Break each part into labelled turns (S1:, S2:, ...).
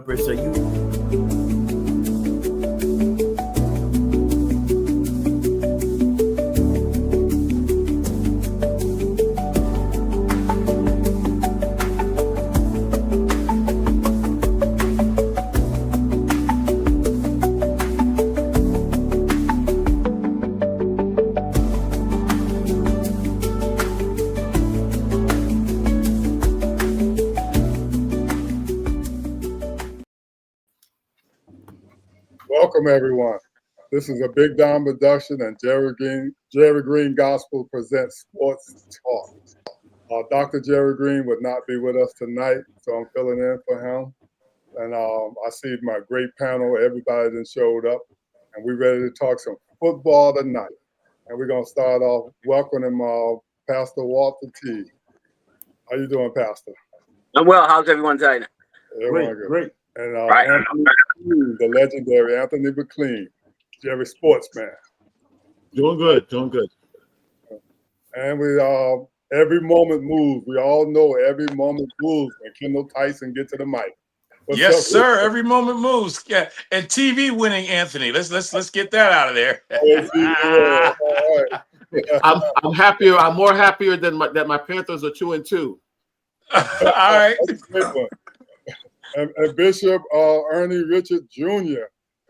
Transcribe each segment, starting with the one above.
S1: purpose. So you.
S2: Welcome, everyone. This is a Big Don production, and Jerry Green Gospel presents Sports Talk. Dr. Jerry Green would not be with us tonight, so I'm filling in for him. And I see my great panel. Everybody that showed up, and we're ready to talk some football tonight. And we're going to start off welcoming Pastor Walter T. How you doing, Pastor?
S3: I'm well. How's everyone tonight?
S2: Everyone good.
S4: Great.
S2: And Anthony, the legendary Anthony McLean, Jerry Sportsman.
S4: Doing good.
S2: And we every moment moves. We all know every moment moves when Kendall Tyson gets to the mic.
S5: Yes, sir. Every moment moves. Yeah, and TV winning Anthony. Let's get that out of there.
S2: All right.
S4: I'm happier. I'm more happier than that my Panthers are 2-2.
S5: All right.
S2: That's a great one. And Bishop Ernie Richard Jr.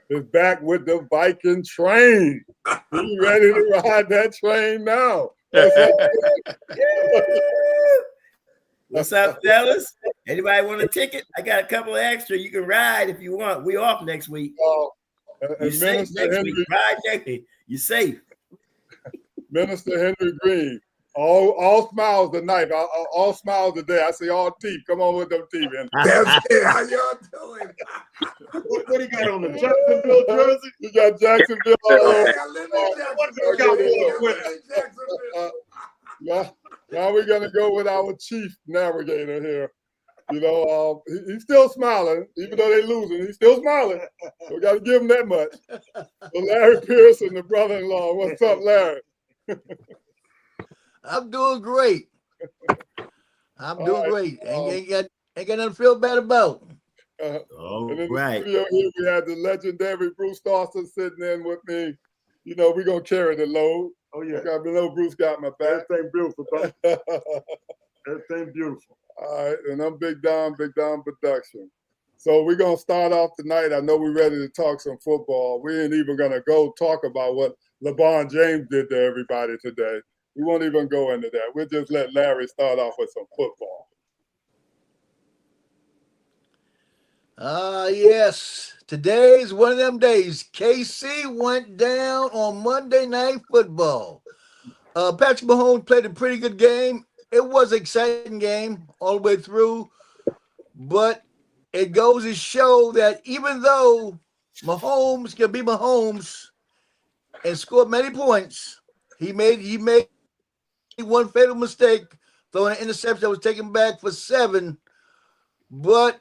S2: is back with the Viking train. He's ready to ride that train now.
S1: What's up, fellas? Anybody want a ticket? I got a couple of extra. You can ride if you want. We off next week. You safe next week. Ride next week. You safe.
S2: Minister Henry Green. All smiles tonight. All smiles today. I see all teeth. Come on with them teeth.
S6: That's it. How y'all doing?
S4: What do you got on the Jacksonville jersey?
S2: You got Jacksonville Now we're gonna go with our chief navigator here. You know, he's still smiling, even though they're losing. He's still smiling. We got to give him that much. So Larry Pearson, the brother-in-law. What's up, Larry?
S7: I'm doing great. Great. Ain't got nothing to feel bad about.
S2: And in the studio here, we had the legendary Bruce Dawson sitting in with me. You know, we're going to carry the load.
S4: Oh, yeah.
S2: I know Bruce got my back.
S4: Everything beautiful, bro. Everything beautiful.
S2: All right, and I'm Big Don Production. So we're going to start off tonight. I know we're ready to talk some football. We ain't even going to go talk about what LeBron James did to everybody today. We won't even go into that. We'll just let Larry start off with some football.
S7: Yes. Today's one of them days. KC went down on Monday Night Football. Patrick Mahomes played a pretty good game. It was an exciting game all the way through. But it goes to show that even though Mahomes can be Mahomes and score many points, he made one fatal mistake, throwing an interception that was taken back for 7. But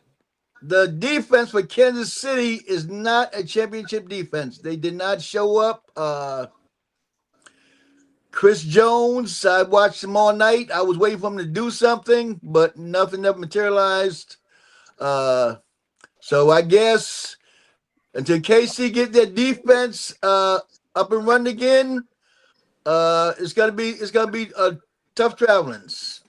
S7: the defense for Kansas City is not a championship defense. They did not show up. Chris Jones, I watched him all night. I was waiting for him to do something, but nothing ever materialized. So I guess until KC get their defense up and running again, it's gonna be tough travelings.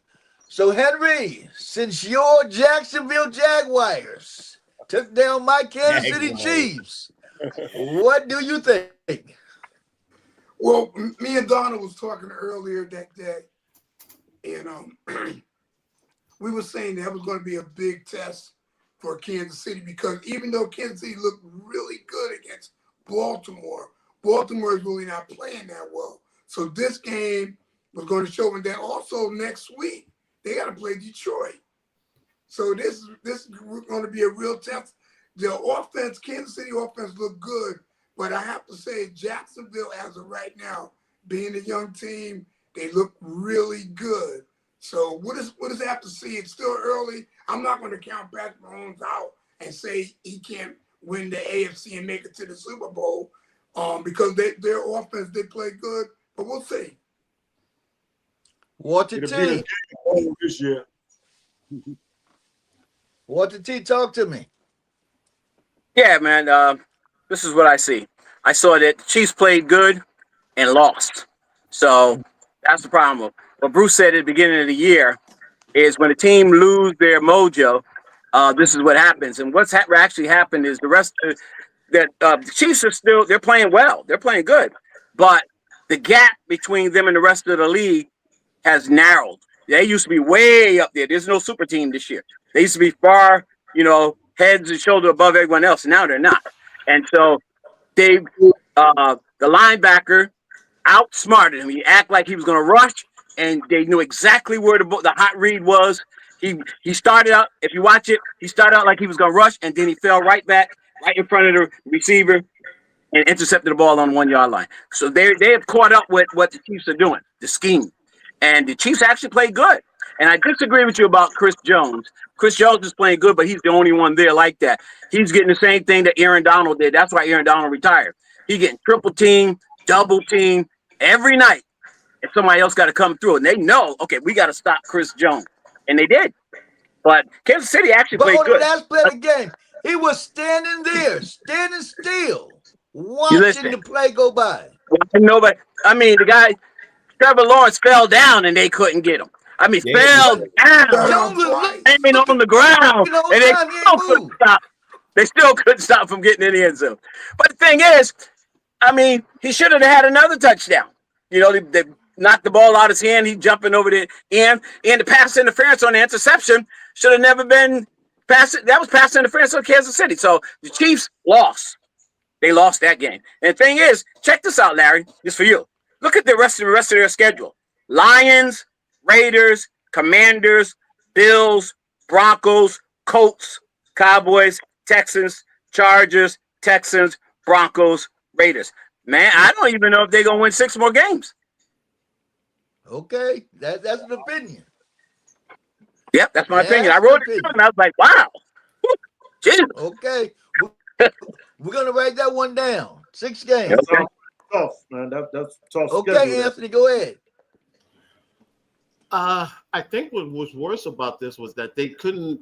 S7: So Henry, since your Jacksonville Jaguars took down my Kansas City Chiefs, what do you think?
S6: Well, me and Donna was talking earlier that day, and we were saying that was going to be a big test for Kansas City because even though Kansas City looked really good against Baltimore is really not playing that well. So this game was going to show them that also next week they got to play Detroit. So this is going to be a real test. The offense, Kansas City offense looked good, but I have to say Jacksonville as of right now, being a young team, they look really good. So what does it have to see? It's still early. I'm not going to count Patrick Mahomes out and say he can't win the AFC and make it to the Super Bowl because their offense, they play good, but we'll see.
S7: Walter T.
S4: This year.
S7: Walter T, talk to me.
S3: Yeah, man. This is what I see. I saw that the Chiefs played good and lost. So that's the problem. What Bruce said at the beginning of the year is when a team lose their mojo, this is what happens. And what's actually happened is the rest of the Chiefs are still they're playing well, they're playing good, but the gap between them and the rest of the league has narrowed. They used to be way up there. There's no super team this year. They used to be far, heads and shoulder above everyone else. Now they're not, and so they, the linebacker outsmarted him. He acted like he was going to rush, and they knew exactly where the hot read was. He started out, if you watch it, he started out like he was going to rush, and then he fell right back, right in front of the receiver, and intercepted the ball on the 1 yard line. So they have caught up with what the Chiefs are doing, the scheme. And the Chiefs actually played good. And I disagree with you about Chris Jones. Chris Jones is playing good, but he's the only one there like that. He's getting the same thing that Aaron Donald did. That's why Aaron Donald retired. He's getting triple team, double team every night. And somebody else got to come through. And they know, okay, we got to stop Chris Jones. And they did. But Kansas City actually played good.
S7: But on the last play of the game, he was standing there, standing still, watching the play go by.
S3: Nobody. I mean, the guy, Trevor Lawrence fell down and they couldn't get him. I mean, fell down, hanging on the ground, and they still couldn't stop. They still couldn't stop from getting in the end zone. But the thing is, I mean, he should have had another touchdown. They knocked the ball out of his hand. He jumping over the end, and the pass interference on the interception should have never been pass. That was pass interference on Kansas City. So the Chiefs lost. They lost that game. And the thing is, check this out, Larry. This for you. Look at the rest of their schedule: Lions, Raiders, Commanders, Bills, Broncos, Colts, Cowboys, Texans, Chargers, Texans, Broncos, Raiders. Man, I don't even know if they're gonna win 6 more games.
S7: Okay, that's an opinion.
S3: Yep, that's my opinion. I wrote it down and I was like, wow. Jesus.
S7: Okay. We're gonna write that one down. 6 games.
S3: Okay.
S8: Tough, man. That's tough.
S7: Okay, Anthony, go ahead.
S4: I think what was worse about this was that they couldn't.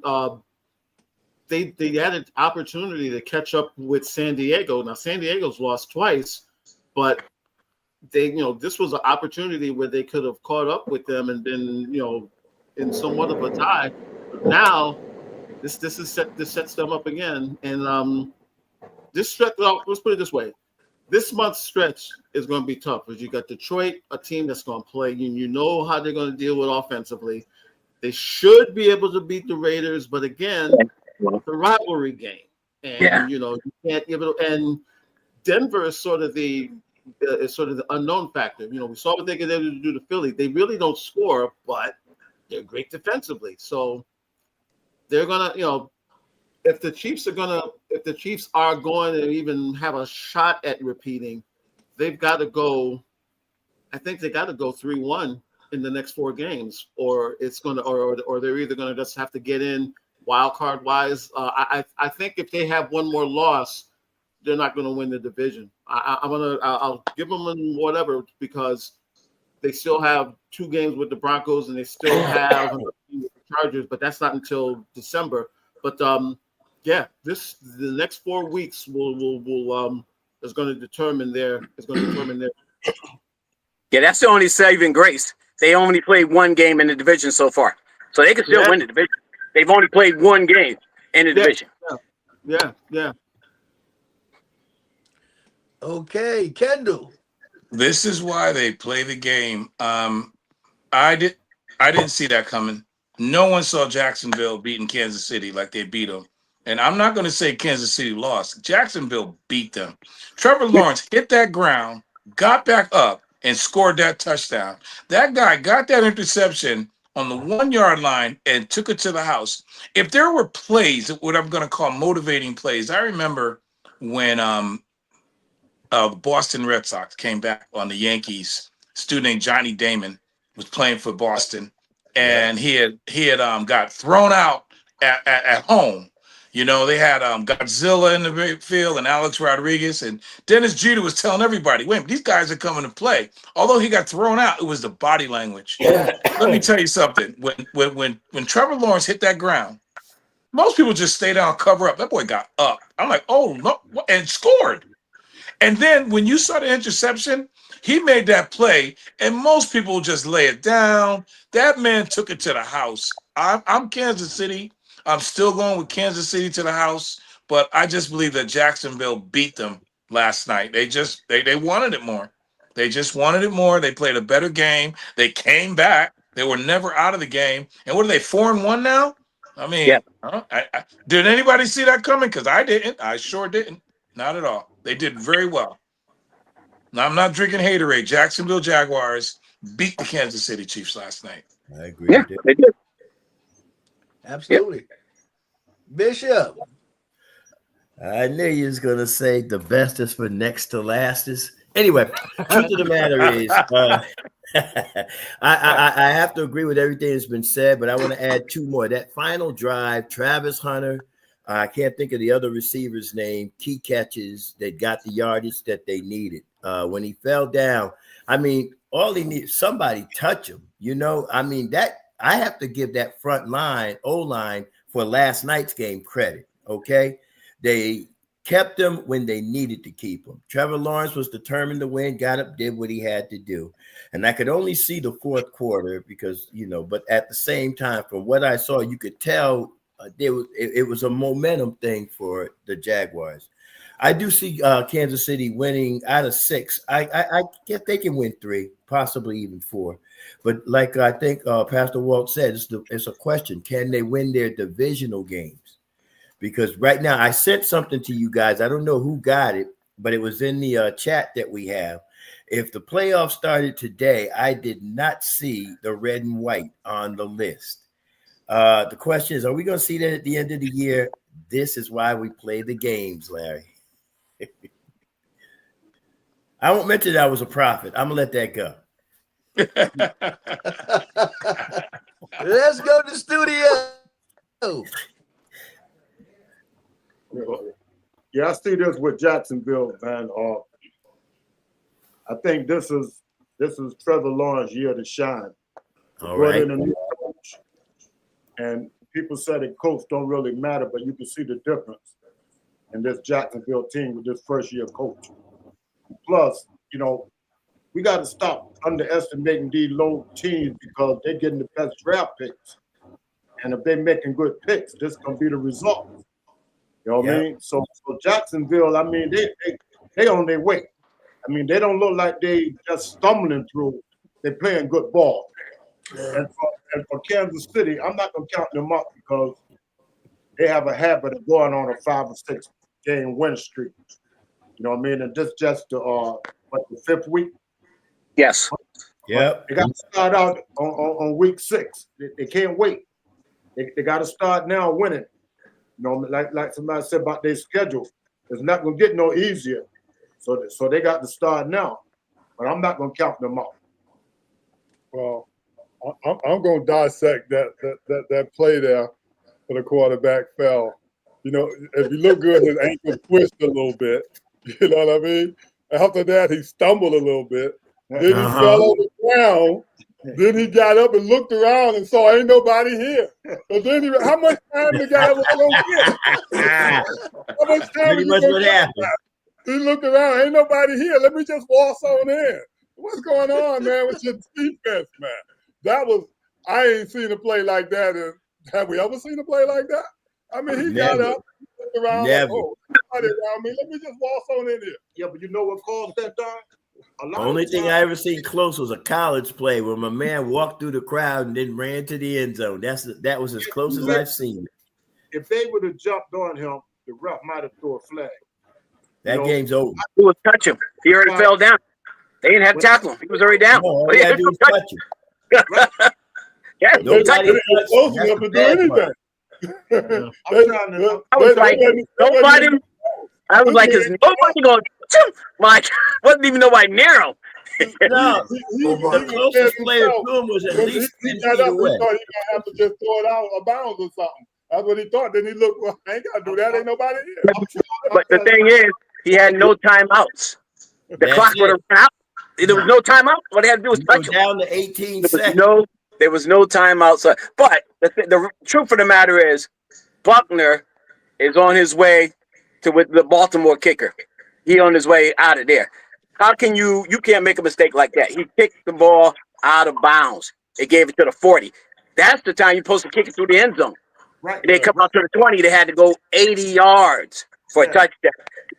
S4: They had an opportunity to catch up with San Diego. Now San Diego's lost twice, but this was an opportunity where they could have caught up with them and been in somewhat of a tie. But now this sets them up again, and this stretch. Well, let's put it this way: this month's stretch is going to be tough because you got Detroit, a team that's going to play. You know how they're going to deal with offensively. They should be able to beat the Raiders, but again, it's a rivalry game, and you can't give it. And Denver is sort of the unknown factor. We saw what they could able to do to Philly. They really don't score, but they're great defensively. So they're gonna, if the Chiefs are going to even have a shot at repeating, they've got to go. I think they got to go 3-1 in the next 4 games, or it's gonna, or they're either gonna just have to get in wild card wise. I think if they have one more loss, they're not going to win the division. I'll give them whatever because they still have 2 games with the Broncos and they still have the Chargers, but that's not until December. But the next 4 weeks is going to determine their.
S3: Yeah, that's the only saving grace. They only played 1 game in the division so far, so they can still win the division. They've only played 1 game in the division.
S4: Yeah.
S7: Okay, Kendall.
S5: This is why they play the game. I didn't see that coming. No one saw Jacksonville beating Kansas City like they beat them. And I'm not going to say Kansas City lost. Jacksonville beat them. Trevor Lawrence hit that ground, got back up, and scored that touchdown. That guy got that interception on the 1 yard line and took it to the house. If there were plays, what I'm going to call motivating plays, I remember when the Boston Red Sox came back on the Yankees. A student named Johnny Damon was playing for Boston, and he had got thrown out at home. They had Godzilla in the field and Alex Rodriguez, and Dennis Jeter was telling everybody, wait, these guys are coming to play. Although he got thrown out, it was the body language. Let me tell you something. When Trevor Lawrence hit that ground, Most people just stay down, cover up. That boy got up. I'm like, oh no, and scored. And then when you saw the interception, he made that play, and most people just lay it down. That man took it to the house. I'm Kansas City. I'm still going with Kansas City to the house, but I just believe that Jacksonville beat them last night. They wanted it more. They just wanted it more. They played a better game. They came back. They were never out of the game. And what are they, 4-1 now? I mean,
S3: Yeah.
S5: Did anybody see that coming? Because I didn't. I sure didn't. Not at all. They did very well. Now, I'm not drinking haterade. Jacksonville Jaguars beat the Kansas City Chiefs last night.
S1: I agree.
S3: Yeah, they did.
S7: Absolutely. Bishop.
S1: I knew you was gonna say the best is for next to lastest. Anyway, truth of the matter is, I have to agree with everything that's been said, but I want to add two more. That final drive, Travis Hunter, I can't think of the other receiver's name, key catches that got the yardage that they needed. When he fell down, I mean, all he needed, somebody touch him. You know, I mean, that I have to give that front line, O-line, for last night's game credit, okay? They kept him when they needed to keep him. Trevor Lawrence was determined to win, got up, did what he had to do. And I could only see the fourth quarter because, you know, but at the same time, from what I saw, you could tell it was a momentum thing for the Jaguars. I do see Kansas City winning out of 6. I guess they can win 3, possibly even 4. But like I think Pastor Walt said, it's a question. Can they win their divisional games? Because right now I sent something to you guys. I don't know who got it, but it was in the chat that we have. If the playoffs started today, I did not see the red and white on the list. The question is, are we going to see that at the end of the year? This is why we play the games, Larry. I won't mention that I was a prophet. I'm going to let that go.
S7: Let's go to the studio.
S8: Yeah, I see this with Jacksonville, man. I think this is Trevor Lawrence's year to shine.
S1: All right.
S8: In a new coach, and people say the coach don't really matter, but you can see the difference in this Jacksonville team with this first year coach. Plus, you know, we got to stop underestimating these low teams because they're getting the best draft picks. And if they're making good picks, this is going to be the result. You know what I mean? So Jacksonville, I mean, they on their way. I mean, they don't look like they just stumbling through. They're playing good ball. And for Kansas City, I'm not going to count them up because they have a habit of going on a 5 or 6 game win streak. You know what I mean? And this just the 5th week.
S3: Yes.
S1: Yep.
S8: They got to start out on week 6. They can't wait. They got to start now winning. You know, like somebody said about their schedule, it's not going to get no easier. So they got to start now. But I'm not going to count them out.
S2: Well, I'm going to dissect that play there for the quarterback fell. You know, if you look good, his ankle twitched a little bit. You know what I mean? After that, he stumbled a little bit. Then he fell on the ground. Then he got up and looked around and saw ain't nobody here. But then how much time the guy was going to get? How much time
S1: Pretty much what happened.
S2: He looked around, ain't nobody here. Let me just waltz on in. What's going on, man, with your defense, man? I ain't seen a play like that. Have we ever seen a play like that? I mean, he got up, looked around, like, oh, nobody around me. Let me just waltz on in here.
S8: Yeah, but you know what caused that time?
S1: The only thing I ever seen close was a college play where my man walked through the crowd and then ran to the end zone. That was as close as I've seen it.
S8: If they would have jumped on him, the ref might have thrown a flag.
S1: That game's over.
S3: Who would touch him? He already fell down. They didn't have to tackle him. He was already down.
S1: No, all you gotta do is touch him.
S3: Yeah,
S1: Nobody
S2: close enough to do anything.
S3: I was like, nobody. I was like, is nobody going to touch him? Like, wasn't even nobody near him.
S1: No, the closest player to him was at least 10 feet away.
S2: He thought he was going to have to just throw it out of bounds or something. That's what he thought. Then he looked, well, I ain't got to do that. Ain't nobody here.
S3: But the thing is, he had no timeouts. The clock would have run out. There was no timeout. What they had to do was touch him.
S1: Down to 18 seconds.
S3: There was no timeout. So, but the truth of the matter is, Buckner is on his way to with the Baltimore kicker. He on his way out of there. How can you can't make a mistake like that? He kicked the ball out of bounds. It gave it to the 40. That's the time you're supposed to kick it through the end zone.
S8: Right.
S3: They come out to the 20. They had to go 80 yards for a
S8: Yeah.
S3: touchdown.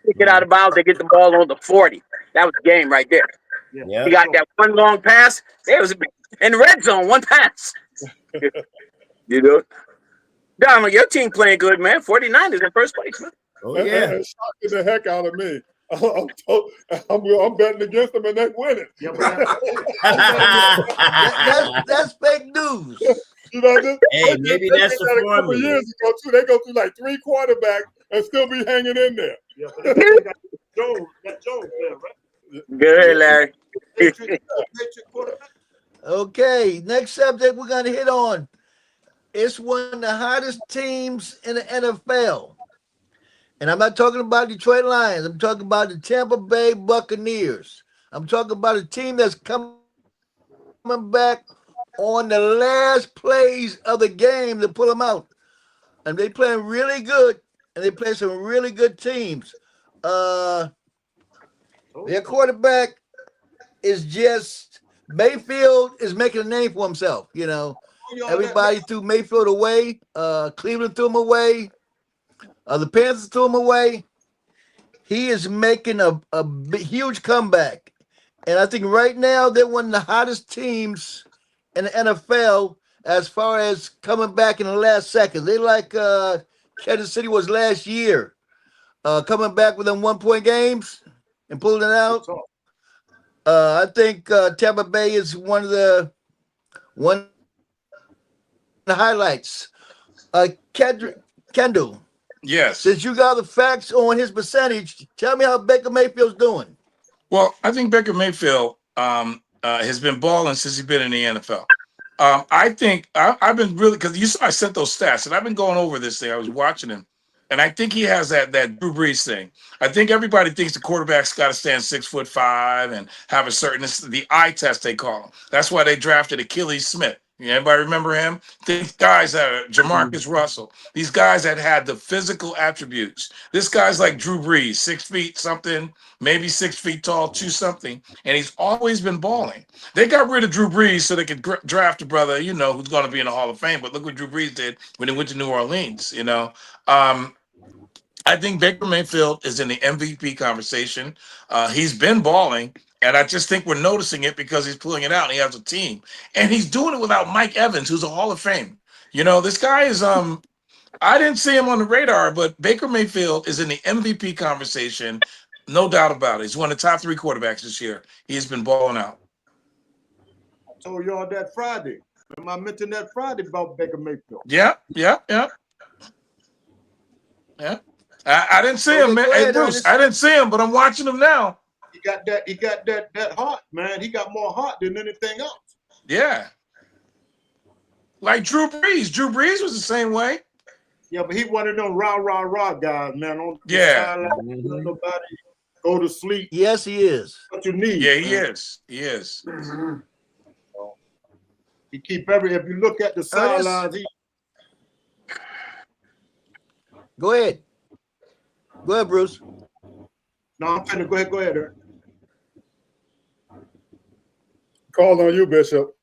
S3: Kick it out of bounds. They get the ball on the 40. That was the game right there.
S8: Yeah.
S1: Yeah.
S3: He got that one long pass. It was in the red zone. One pass. You know, Donald, your team playing good, man. 49ers in first place, man.
S1: Oh
S2: And
S1: yeah.
S2: it shocked the heck out of me. I'm betting against them and they winning.
S8: Yeah, but
S7: That's fake news.
S2: You know, this,
S1: Hey, maybe that's the
S2: a couple
S1: formula.
S2: years ago too. They go through like 3 quarterbacks and still be hanging in there.
S8: yeah, but they got Jones, that Jones there, right?
S3: Good, Larry.
S8: Patriot quarterback.
S7: Okay, next subject we're gonna hit on. It's one of the hottest teams in the NFL. And I'm not talking about Detroit Lions. I'm talking about the Tampa Bay Buccaneers. I'm talking about a team that's coming back on the last plays of the game to pull them out. And they playing really good. And they play some really good teams. Their quarterback is just Mayfield is making a name for himself. You know, everybody threw Mayfield away. Cleveland threw him away. The Panthers threw him away. He is making a huge comeback. And I think right now they're one of the hottest teams in the NFL as far as coming back in the last second. They like Kansas City was last year, coming back with them 1-point games and pulling it out. I think Tampa Bay is one of the highlights. Kendall,
S5: Yes.
S7: since you got the facts on his percentage, tell me how Baker Mayfield's doing.
S5: Well, I think Baker Mayfield has been balling since he's been in the NFL. I think I've been really, because you saw I sent those stats, and I've been going over this thing. I was watching him, and I think he has that Drew Brees thing. I think everybody thinks the quarterback's got to stand 6'5" and have a certain the eye test they call him. That's why they drafted Achilles Smith. Anybody remember him? These guys that Jamarcus Russell, these guys that had the physical attributes. This guy's like Drew Brees, 6 feet something, maybe 6 feet tall, 2 something, and he's always been balling. They got rid of Drew Brees so they could draft a brother, who's going to be in the Hall of Fame. But look what Drew Brees did when he went to New Orleans. I think Baker Mayfield is in the MVP conversation. He's been balling. And I just think we're noticing it because he's pulling it out and he has a team. And he's doing it without Mike Evans, who's a Hall of Fame. This guy is I didn't see him on the radar, but Baker Mayfield is in the MVP conversation. No doubt about it. He's one of the top 3 quarterbacks this year. He's been balling out.
S8: I told y'all that Friday. I mentioned that Friday about Baker Mayfield.
S5: Yeah. I didn't see him, man. Hey, Bruce, I didn't see him, but I'm watching him now.
S8: He got that heart, man. He got more heart than anything else.
S5: Yeah. Like Drew Brees. Drew Brees was the same way.
S8: Yeah, but he one of them rah guys, man. On the
S5: Yeah.
S8: sideline, nobody go to sleep.
S7: Yes, he is.
S8: What you need.
S5: Yeah, he is. He is.
S8: He keep if you look at the sidelines,
S7: Go ahead. Go ahead, Bruce.
S8: No, I'm finna go ahead, Eric.
S2: Call on you, Bishop.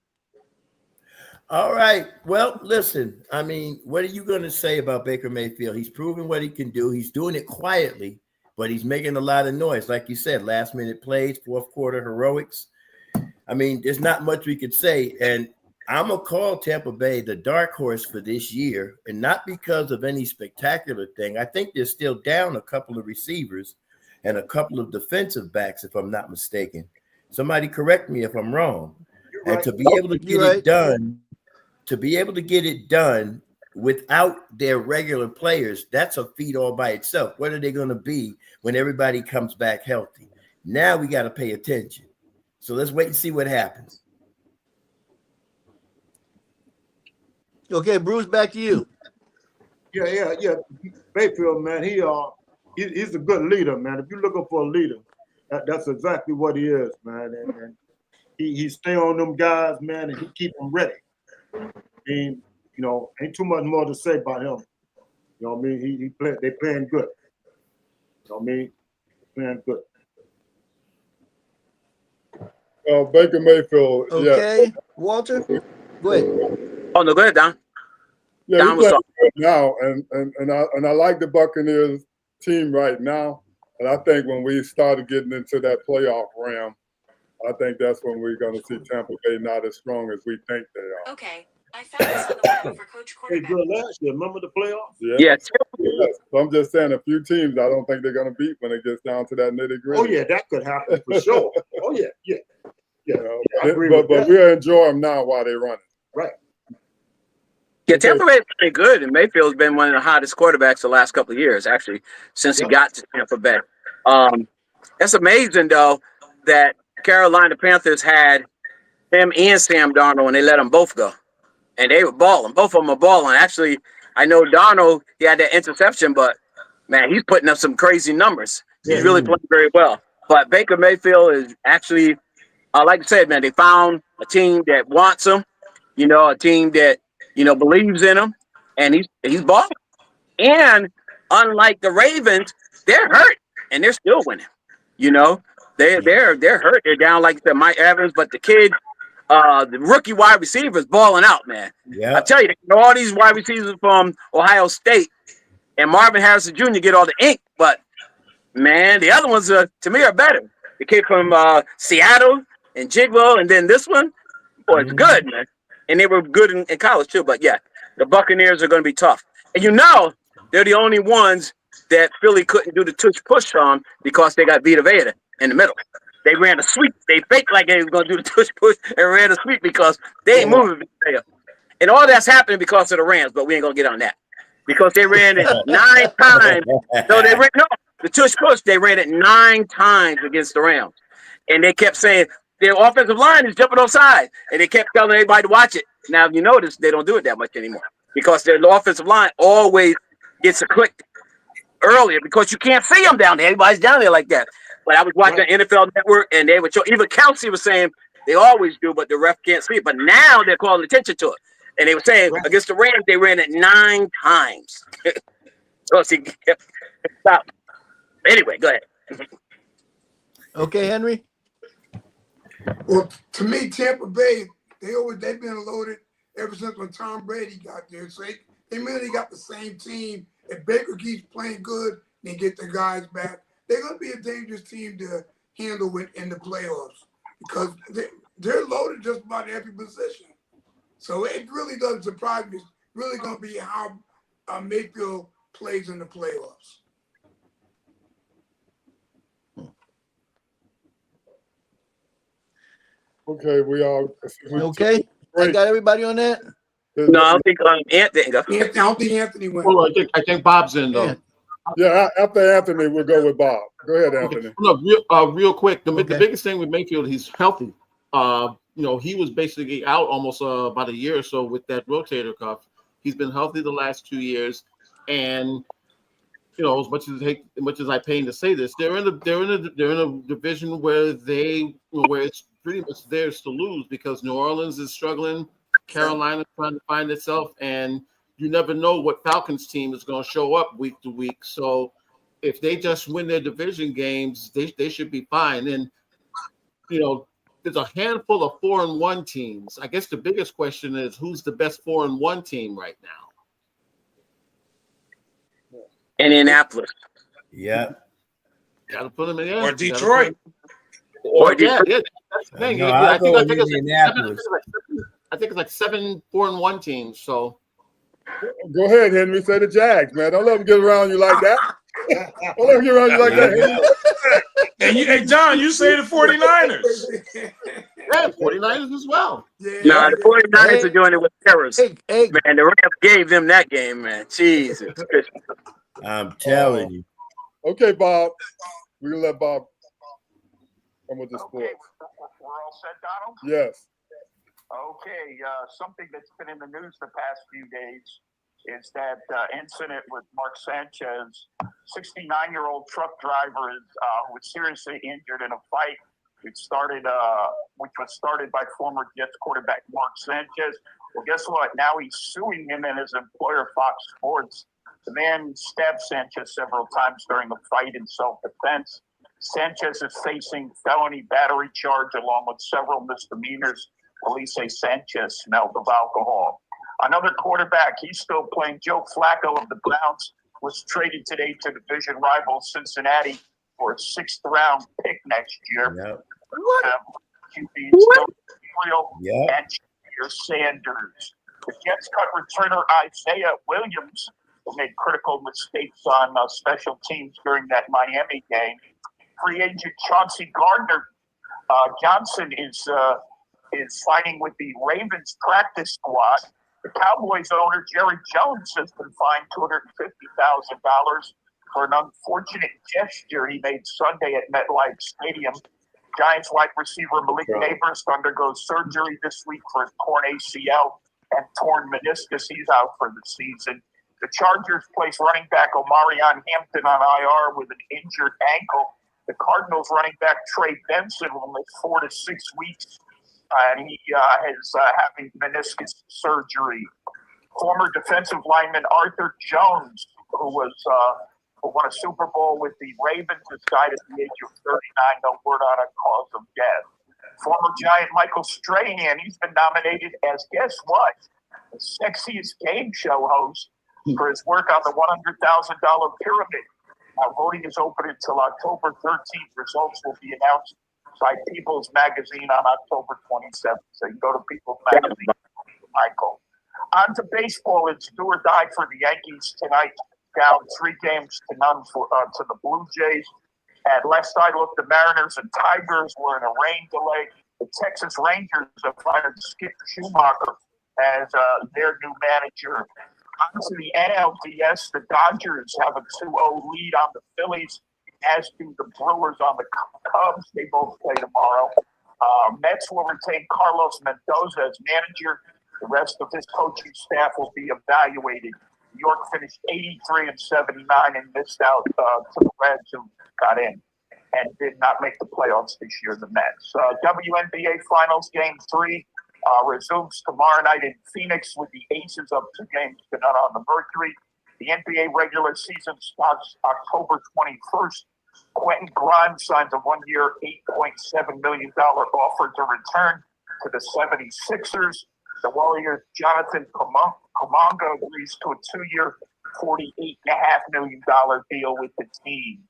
S1: All right. Well, listen, I mean, what are you going to say about Baker Mayfield? He's proven what he can do. He's doing it quietly, but he's making a lot of noise. Like you said, last minute plays, 4th quarter heroics. I mean, there's not much we could say. And I'm going to call Tampa Bay the dark horse for this year, and not because of any spectacular thing. I think they're still down a couple of receivers and a couple of defensive backs, if I'm not mistaken. Somebody correct me if I'm wrong.
S8: Right.
S1: And to be able to get it done, without their regular players, that's a feat all by itself. What are they going to be when everybody comes back healthy? Now we got to pay attention. So let's wait and see what happens.
S7: Okay, Bruce, back to you.
S8: Yeah. Mayfield, man, he's a good leader, man. If you're looking for a leader, that's exactly what he is, man. And he stay on them guys, man, and he keep them ready. I mean, ain't too much more to say about him. You know what I mean? They playing good. You know what I mean? Playing good.
S2: Baker Mayfield,
S7: Okay, Walter, go ahead.
S3: Oh no, go ahead, Don.
S2: yeah,
S3: Don
S2: he's
S3: was
S2: playing
S3: talking.
S2: good now, and I like the Buccaneers team right now. And I think when we started getting into that playoff realm, I think that's when we're going to see Tampa Bay not as strong as we think they are.
S9: Okay, I found this on the web for Coach
S8: Hey,
S9: Quarterback.
S8: good last year. Remember the playoffs?
S3: Yeah.
S2: Yes. So I'm just saying, a few teams I don't think they're going to beat when it gets down to that nitty gritty.
S8: Oh yeah, that could happen for sure. Oh yeah.
S2: You know,
S8: I agree
S2: but
S8: with that.
S2: we'll enjoy them now while they're running.
S8: Right.
S3: Yeah, Tampa Bay's been good, and Mayfield's been one of the hottest quarterbacks the last couple of years, actually, since he got to Tampa Bay. It's amazing, though, that Carolina Panthers had him and Sam Darnold, and they let them both go. And they were balling. Both of them are balling. Actually, I know Darnold, he had that interception, but, man, he's putting up some crazy numbers. He's really playing very well. But Baker Mayfield is actually, like I said, man, they found a team that wants him, a team that, believes in him, and he's balling. And unlike the Ravens, they're hurt, and they're still winning. They're hurt. They're down, like I said, Mike Evans, but the kid, the rookie wide receiver is balling out, man.
S1: Yeah.
S3: I tell you, all these wide receivers from Ohio State and Marvin Harrison Jr. get all the ink, but man, the other ones to me are better. The kid from Seattle and Jigwell, and then this one, boy, it's good, man. And they were good in college too. But yeah, the Buccaneers are going to be tough, and they're the only ones that Philly couldn't do the tush push on because they got Vita Vea in the middle. They ran a sweep. They faked like they was going to do the tush push and ran a sweep because they ain't moving Vita Vea. And all that's happening because of the Rams, but we ain't going to get on that. Because they ran it 9 times. So the tush push, they ran it 9 times against the Rams. And they kept saying their offensive line is jumping on sides. And they kept telling everybody to watch it. Now, if you notice, they don't do it that much anymore. Because their offensive line always gets a click earlier because you can't see them down there. Everybody's down there like that. But I was watching the NFL Network, and they would show, even Kelsey was saying they always do, but the ref can't see it. But now they're calling attention to it. And they were saying against the Rams, they ran it 9 times. So she kept stop. Anyway, go ahead.
S7: Okay, Henry.
S6: Well, to me, Tampa Bay, they've been loaded ever since when Tom Brady got there. So they mainly got the same team. If Baker keeps playing good, they get the guys back. They're going to be a dangerous team to handle in the playoffs because they're loaded just about every position. So it really doesn't surprise me. It's really going to be how Mayfield plays in the playoffs.
S2: Okay,
S7: Okay, I got everybody on that.
S3: No, I don't think Anthony.
S6: I don't think Anthony went.
S4: Well, I think Bob's in though.
S2: Yeah, after Anthony, we'll go with Bob. Go ahead, Anthony.
S4: Real quick. The
S7: Okay.
S4: biggest thing with Mayfield, he's healthy. He was basically out almost about a year or so with that rotator cuff. He's been healthy the last 2 years, and as much as I pain to say this, they're in a division where where it's pretty much theirs to lose because New Orleans is struggling, Carolina's trying to find itself, and you never know what Falcons team is going to show up week to week. So if they just win their division games, they should be fine. And there's a handful of 4-1 teams. I guess the biggest question is who's the best 4-1 team right now?
S3: Indianapolis.
S1: Yeah.
S4: Got to put them in there.
S5: Or Detroit.
S3: Or Detroit.
S4: Yeah, that's the thing.
S1: No,
S4: I think
S1: Indianapolis.
S4: I think it's like 7 4-1 teams. So
S2: Go ahead, Henry. Say the Jags, man. Don't let them get around you like that. Don't let them get around you like that, Henry.
S5: And John, you say the 49ers.
S4: yeah, 49ers as well.
S3: No, the 49ers are doing it with terrors.
S7: Hey,
S3: Man, the Rams gave them that game, man. Jesus.
S1: I'm telling you.
S2: Okay, Bob. We're going to let Bob come with the sports.
S10: Okay, we're all set, Donald?
S2: Yes.
S10: Okay, something that's been in the news the past few days is that incident with Mark Sanchez, 69-year-old truck driver who was seriously injured in a fight which was started by former Jets quarterback Mark Sanchez. Well, guess what? Now he's suing him and his employer, Fox Sports, The man stabbed Sanchez several times during a fight in self-defense. Sanchez is facing felony battery charge along with several misdemeanors. Police say Sanchez smelled of alcohol. Another quarterback, he's still playing. Joe Flacco of the Browns was traded today to division rival Cincinnati for a 6th-round pick next year.
S1: Yep.
S10: QB still Israel
S1: Yep.
S10: and Jair Sanders. The Jets cut returner Isaiah Williams, who made critical mistakes on special teams during that Miami game. Free agent Chauncey Gardner Johnson is signing with the Ravens practice squad. The Cowboys owner Jerry Jones has been fined $250,000 for an unfortunate gesture he made Sunday at MetLife Stadium. Giants wide receiver Malik Neighbors undergoes surgery this week for his torn ACL and torn meniscus. He's out for the season. The Chargers place running back Omarion Hampton on IR with an injured ankle. The Cardinals running back Trey Benson will miss 4 to 6 weeks, and he is having meniscus surgery. Former defensive lineman Arthur Jones, who won a Super Bowl with the Ravens, has died at the age of 39. No word on a cause of death. Former Giant Michael Strahan, he's been nominated as, guess what, the sexiest game show host for his work on the $100,000 pyramid. Now, voting is open until October 13th. Results will be announced by People's Magazine on October 27th. So you can go to People's Magazine, Michael. On to baseball. It's do or die for the Yankees tonight. Down 3-0 to the Blue Jays. At last I looked, the Mariners and Tigers were in a rain delay. The Texas Rangers have hired Skip Schumacher as their new manager. On to the NLDS, the Dodgers have a 2-0 lead on the Phillies, as do the Brewers on the Cubs. They both play tomorrow. Mets will retain Carlos Mendoza as manager. The rest of his coaching staff will be evaluated. New York finished 83-79 and missed out to the Reds, who got in and did not make the playoffs this year, the Mets. WNBA Finals Game 3 resumes tomorrow night in Phoenix with the Aces up 2 games to none on the Mercury. The NBA regular season starts October 21st. Quentin Grimes signs a 1-year, $8.7 million offer to return to the 76ers. The Warriors' Jonathan Kuminga agrees to a 2-year, $48.5 million deal with the team.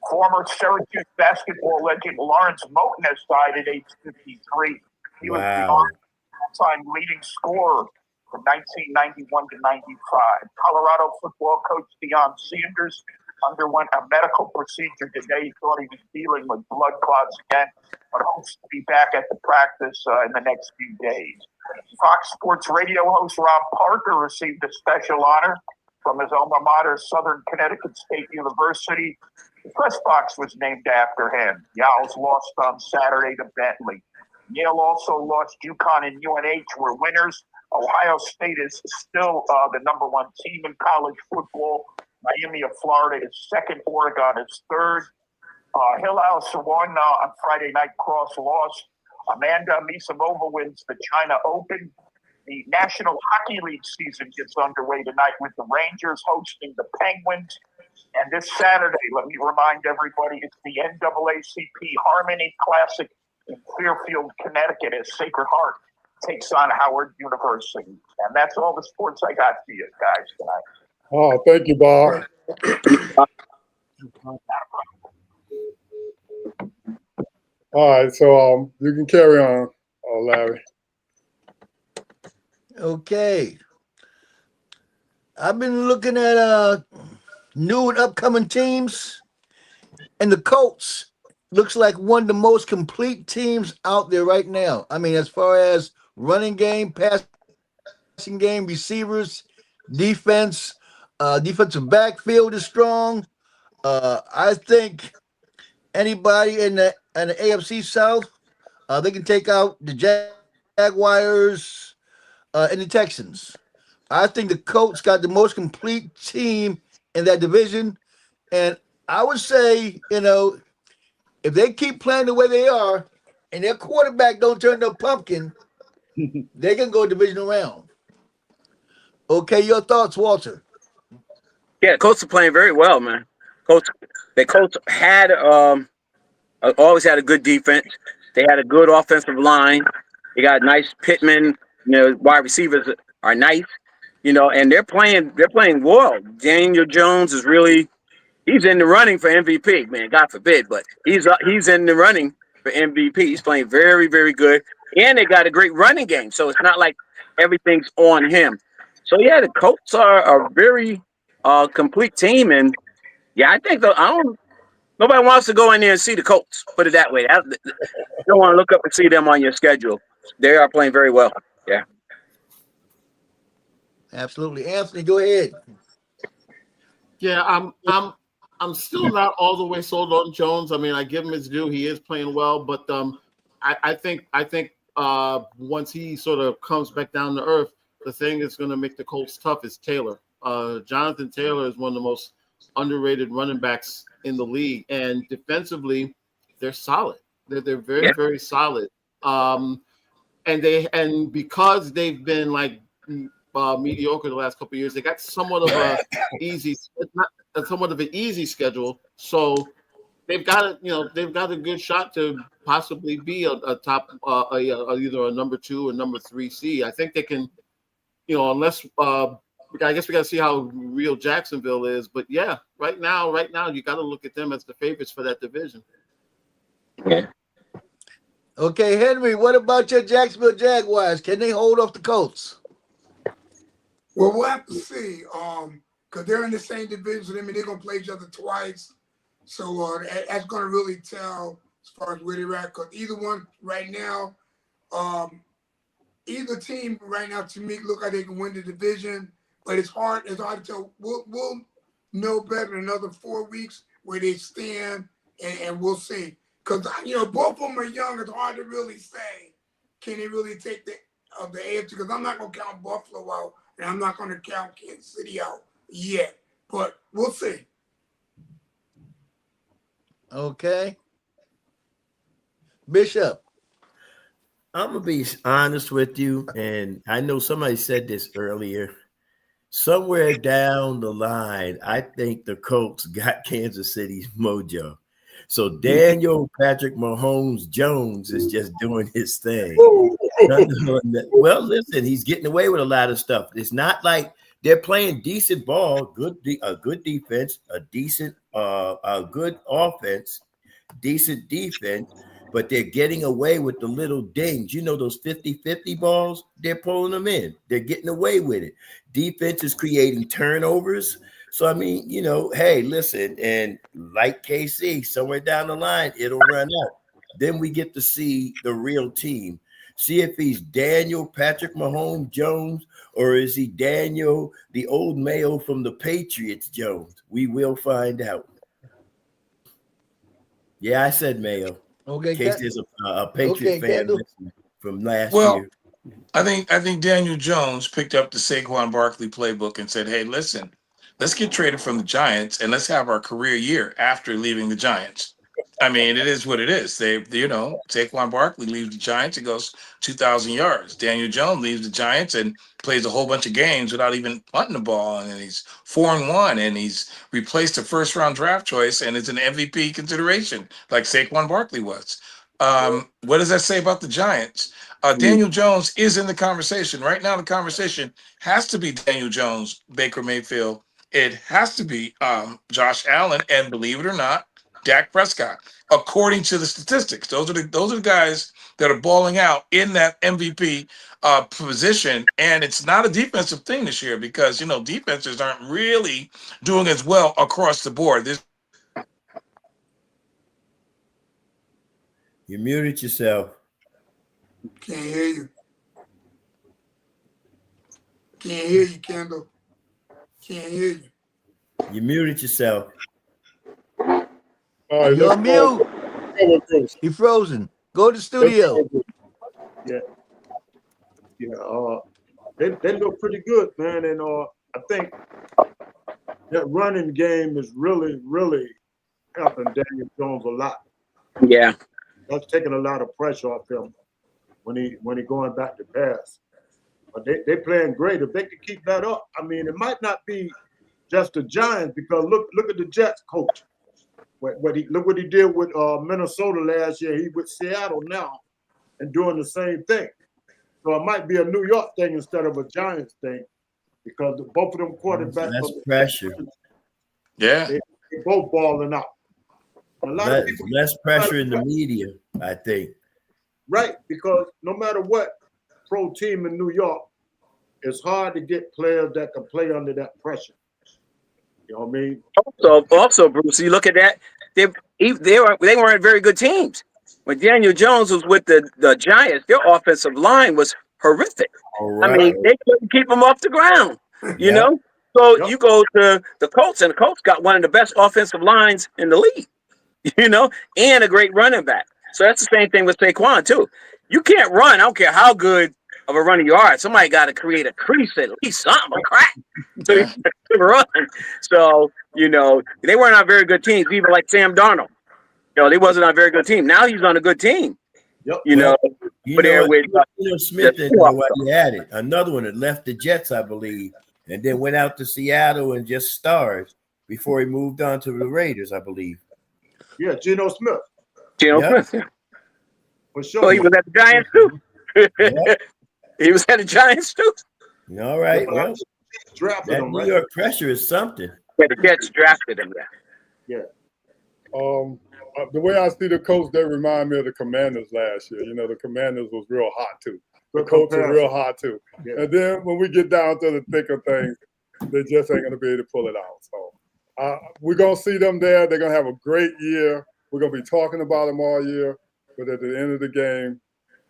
S10: Former Syracuse basketball legend Lawrence Moten has died at age 53. He was the all-time leading scorer from 1991 to 95. Colorado football coach Deion Sanders underwent a medical procedure today. He thought he was dealing with blood clots again, but hopes to be back at the practice in the next few days. Fox Sports radio host Rob Parker received a special honor from his alma mater, Southern Connecticut State University. The press box was named after him. The Owls lost on Saturday to Bentley. Yale also lost. UConn and UNH were winners. Ohio State is still the number 1 team in college football. Miami of Florida is second. Oregon is third. Hill House won on Friday night. Cross lost. Amanda Anisimova wins the China Open. The National Hockey League season gets underway tonight with the Rangers hosting the Penguins. And this Saturday, let me remind everybody, it's the NAACP Harmony Classic in Fairfield, Connecticut, as Sacred Heart takes on Howard University. And that's all the sports I got for you guys tonight.
S2: Oh, thank you, Bob. All right, so you can carry on, Larry.
S7: Okay. I've been looking at new and upcoming teams, and the Colts looks like one of the most complete teams out there right now. I mean, as far as running game, passing game, receivers, defense, defensive backfield is strong. I think anybody in the AFC South, they can take out the Jaguars and the Texans. I think the Colts got the most complete team in that division. And I would say, if they keep playing the way they are and their quarterback don't turn no pumpkin, they can go divisional round. Okay, your thoughts, Walter?
S3: Yeah, the Colts are playing very well, man. Colts had always had a good defense. They had a good offensive line. They got nice Pittman. Wide receivers are nice. And they're playing well. Daniel Jones is really he's in the running for MVP. Man, God forbid, but he's in the running for MVP. He's playing very, very good, and they got a great running game. So it's not like everything's on him. So yeah, the Colts are a very complete team, and yeah, I think I don't. Nobody wants to go in there and see the Colts. Put it that way. You don't want to look up and see them on your schedule. They are playing very well. Yeah.
S7: Absolutely. Anthony, go ahead.
S4: Yeah, I'm still not all the way sold on Jones. I mean, I give him his due; he is playing well, but I think once he sort of comes back down to earth, the thing that's going to make the Colts tough is Taylor. Jonathan Taylor is one of the most underrated running backs in the league, and defensively, they're solid. They're very, very solid. And because they've been like mediocre the last couple of years, they got somewhat of a somewhat of an easy schedule. So they've got a good shot to possibly be a top either a number 2 or number 3 seed. I think they can, unless I guess we got to see how real Jacksonville is. But yeah, right now you got to look at them as the favorites for that division.
S3: Yeah.
S7: Okay, Henry, what about your Jacksonville Jaguars? Can they hold off the Colts?
S6: Well, we'll have to see. Because they're in the same division. I mean, they're gonna play each other twice, so that's gonna really tell as far as where they're at. Because either one right now, either team right now to me look like they can win the division, but it's hard. It's hard to tell. We'll know better in another 4 weeks where they stand, and we'll see. Because both of them are young. It's hard to really say can they really take the AFC. Because I'm not gonna count Buffalo out, and I'm not gonna count Kansas City out yet. But we'll see.
S7: Okay, Bishop.
S1: I'm gonna be honest with you, and I know somebody said this earlier. Somewhere down the line, I think the Colts got Kansas City's mojo. So Daniel Patrick Mahomes Jones is just doing his thing. Well, listen, he's getting away with a lot of stuff. It's not like they're playing decent ball, a good defense, a good offense, decent defense, but they're getting away with the little dings. Those 50-50 balls, they're pulling them in. They're getting away with it. Defense is creating turnovers. So, I mean, hey, listen, and like KC, somewhere down the line, it'll run out. Then we get to see the real team. See if he's Daniel Patrick Mahomes Jones or is he Daniel, the old Mayo from the Patriots Jones. We will find out. Yeah, I said Mayo.
S7: Okay,
S1: in case there's a Patriot fan listening from last year.
S5: I think Daniel Jones picked up the Saquon Barkley playbook and said, hey, listen, let's get traded from the Giants and let's have our career year after leaving the Giants. I mean, it is what it is. Saquon Barkley leaves the Giants and goes 2,000 yards. Daniel Jones leaves the Giants and plays a whole bunch of games without even punting the ball. And he's 4-1 and he's replaced a first-round draft choice and is an MVP consideration like Saquon Barkley was. What does that say about the Giants? Daniel Jones is in the conversation. Right now, the conversation has to be Daniel Jones, Baker Mayfield. It has to be Josh Allen, and believe it or not, Dak Prescott. According to the statistics, those are the guys that are balling out in that MVP position. And it's not a defensive thing this year because defenses aren't really doing as well across the board.
S1: You muted yourself.
S6: Can't hear you. Can't hear you, Kendall. Can't hear you.
S1: You muted yourself.
S2: All right,
S7: You're on mute. He frozen. Go to the studio.
S8: Yeah. They look pretty good, man. And I think that running game is really, really helping Daniel Jones a lot.
S3: Yeah.
S8: That's taking a lot of pressure off him when he going back to pass. But they playing great. If they could keep that up, I mean, it might not be just the Giants, because look at the Jets coach. Look what he did with Minnesota last year. He with Seattle now and doing the same thing. So it might be a New York thing instead of a Giants thing, because both of them quarterbacks.
S1: Less pressure.
S5: Yeah.
S8: They both balling out. A lot of people
S1: less pressure in the media, I think.
S8: Right, because no matter what pro team in New York, it's hard to get players that can play under that pressure. You know what I mean?
S3: Also, Bruce, you look at that. They weren't very good teams. When Daniel Jones was with the Giants, their offensive line was horrific.
S1: Right.
S3: I mean, they couldn't keep them off the ground. You know. So you go to the Colts, and the Colts got one of the best offensive lines in the league. You know, and a great running back. So that's the same thing with Saquon too. You can't run. I don't care how good of a runner you are. Somebody got to create a crease, at least something, a crack, so you can run. So, you know, they weren't on very good teams, even like Sam Darnold. You know, they wasn't on a very good team. Now he's on a good team.
S8: Yep.
S3: You know, with
S1: Smith, and while you had it, another one that left the Jets, I believe, and then went out to Seattle and just starred before he moved on to the Raiders, I believe.
S8: Yeah, Geno Smith.
S3: Smith.
S8: For sure.
S3: Well, he was at the Giants too. He was at the Giants too.
S1: All right. Well,
S8: drafted him,
S1: New
S8: right?
S1: York pressure is something.
S3: Yeah, the Jets drafted him.
S8: Yeah.
S2: The way I see the coach, they remind me of the Commanders last year. You know, the Commanders was real hot too. The coach was real hot too. Yeah. And then when we get down to the thick of things, they just ain't going to be able to pull it out. So we're going to see them there. They're going to have a great year. We're going to be talking about them all year. But at the end of the game,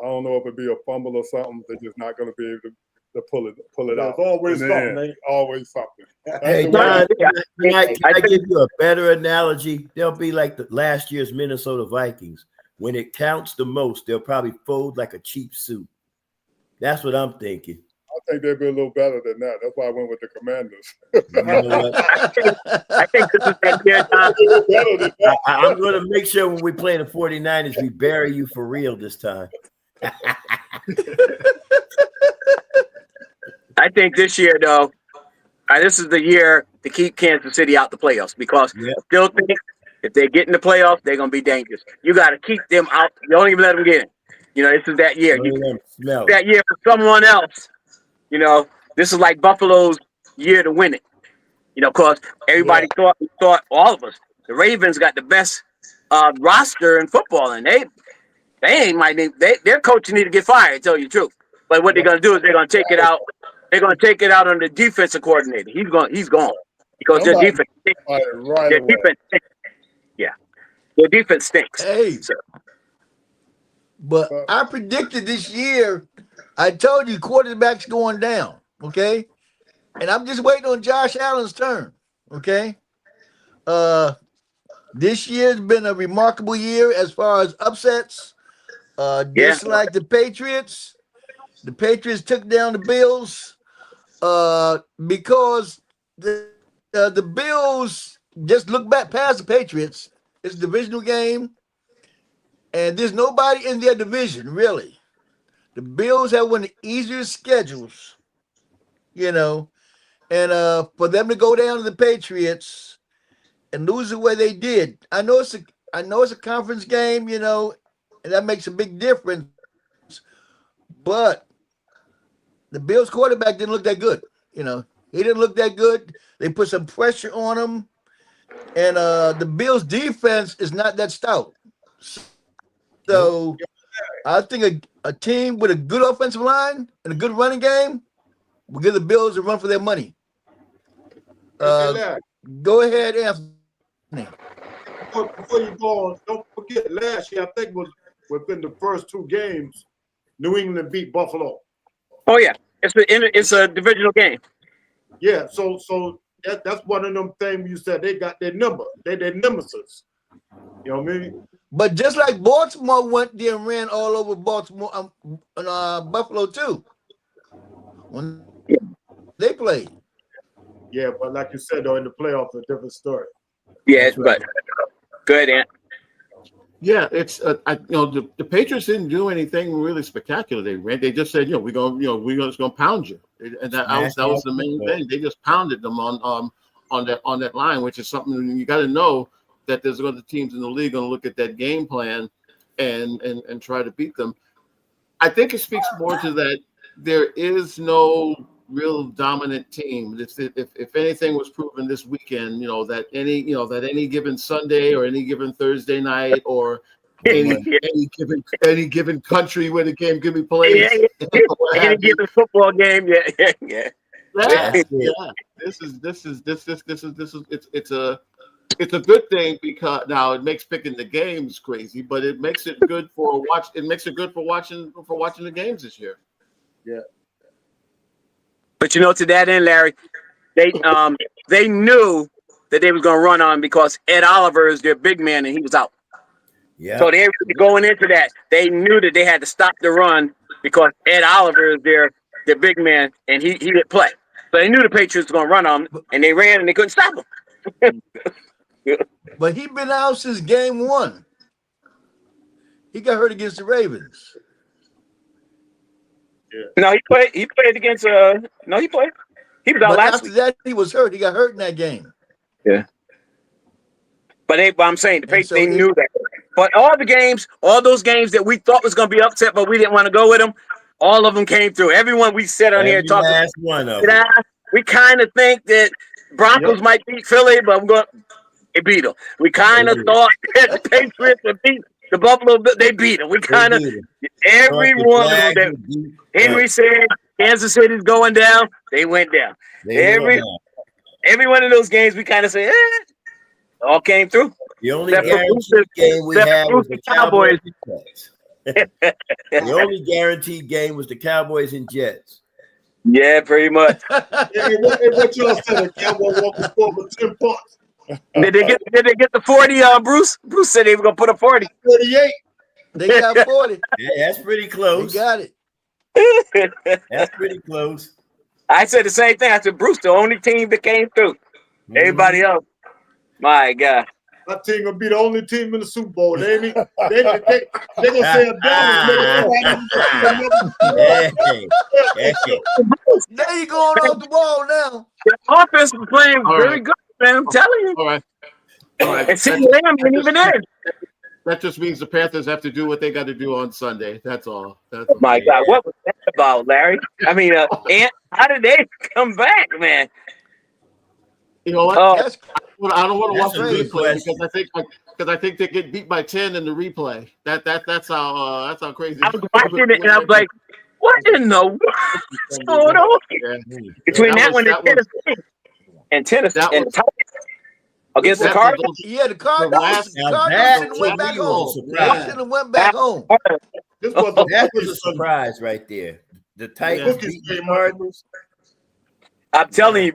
S2: I don't know if it'll be a fumble or something. They're just not going to be able to pull it out.
S8: It's always something, man.
S2: Always something.
S1: Hey, can I give you a better analogy? They'll be like the last year's Minnesota Vikings. When it counts the most, they'll probably fold like a cheap suit. That's what I'm thinking.
S2: I think they'll be a little better than that. That's why I went with the Commanders.
S1: You know what?
S3: I think this is that year.
S1: I'm going to make sure when we play the 49ers, we bury you for real this time.
S3: I think this year, though, this is the year to keep Kansas City out the playoffs, because I still think if they get in the playoffs, they're going to be dangerous. You got to keep them out. You don't even let them get in. You know, this is that year. That year for someone else. You know, this is like Buffalo's year to win it. You know, because everybody thought, all of us, the Ravens got the best roster in football, and their coach need to get fired, to tell you the truth. But what they're going to do is they're going to take it out. They're going to take it out on the defensive coordinator. He's gone because their defense stinks. Their defense stinks.
S7: Hey, but I predicted this year. I told you quarterback's going down. Okay, and I'm just waiting on Josh Allen's turn. Okay, this year's been a remarkable year as far as upsets. Just like the Patriots took down the Bills because the Bills just look back past the Patriots. It's a divisional game, and there's nobody in their division, really. The Bills have one of the easiest schedules, you know, and for them to go down to the Patriots and lose the way they did, I know it's a conference game, you know, and that makes a big difference. But the Bills quarterback didn't look that good. You know, he didn't look that good. They put some pressure on him. And the Bills defense is not that stout. So I think a team with a good offensive line and a good running game will give the Bills a run for their money. Go ahead, Anthony.
S8: Before you go on, don't forget last year, I think it was within the first two games, New England beat Buffalo.
S3: Oh yeah, it's a divisional game.
S8: Yeah, so that's one of them things you said they got their number, their nemesis. You know what I mean?
S7: But just like Baltimore went there and ran all over Baltimore, Buffalo too, when they played.
S8: Yeah, but like you said, though, in the playoffs, a different story.
S3: Yeah, but good, Ant.
S4: Yeah, it's the Patriots didn't do anything really spectacular. They just said, we're just gonna pound you, and that was the main thing. They just pounded them on on that line, which is something you got to know that there's other teams in the league going to look at that game plan and try to beat them. I think it speaks more to that there is no real dominant team. If anything was proven this weekend, that any given Sunday or any given Thursday night or any given country where the game could be played.
S3: Any given football game, yeah.
S4: It's a good thing because now it makes picking the games crazy, but it makes it good for watch. It makes it good for watching the games this year.
S8: Yeah.
S3: But to that end, Larry, they knew that they was going to run on because Ed Oliver is their big man and he was out.
S1: Yeah.
S3: So they were going into that. They knew that they had to stop the run because Ed Oliver is their big man and he didn't play. So they knew the Patriots were going to run on him and they ran and they couldn't stop him.
S7: But he been out since game 1. He got hurt against the Ravens.
S3: No, he played. He played against. No, he played. He was out
S7: But
S3: last
S7: after
S3: week.
S7: that, he was hurt. He got hurt in that game.
S3: Yeah. But I'm saying the Patriots,
S7: so
S3: they knew that. But all those games that we thought was going to be upset, but we didn't want to go with them, all of them came through. Everyone we sat on here and talked about.
S1: One of them.
S3: We kind of think that Broncos might beat Philly, but they beat them. We kind of thought that the Patriots would beat the Buffalo. They beat them. We kind of every one of them. Henry said Kansas City's going down. They went down. Every one of those games, we kind of say, all came through.
S1: The only guaranteed game we had was the Cowboys and Jets. The only guaranteed game was the Cowboys and Jets.
S3: Yeah, pretty much.
S8: What y'all said? The Cowboys walked the floor with 10 points.
S3: Did they get the 40, Bruce? Bruce said they were going to put a 40.
S8: 38.
S7: They got 40.
S1: Yeah, that's pretty close.
S7: They got it.
S1: That's pretty close.
S3: I said the same thing. I said, Bruce, the only team that came through. Mm-hmm. Everybody else, my God.
S8: That team gonna be the only team in the Super Bowl. They gonna say a down.
S7: Now you going off the wall now.
S3: The offense is playing very good, man. I'm telling you.
S4: All right.
S3: And see, Lamb ain't even there.
S4: That just means the Panthers have to do what they got to do on Sunday. That's all.
S3: My God, what was that about, Larry? I mean, how did they come back, man?
S4: You know what? I don't want to watch the replay because I think they get beat by 10 in the replay. That's how crazy.
S3: I was watching it and I was like, "What in the world is going on?" Yeah. Between that one and Tennessee and the Titans against the Cardinals.
S7: Yeah, the Cardinals. Went back home. Washington went back home.
S1: That was a surprise right there. The Titans beat the Cardinals.
S3: I'm telling you,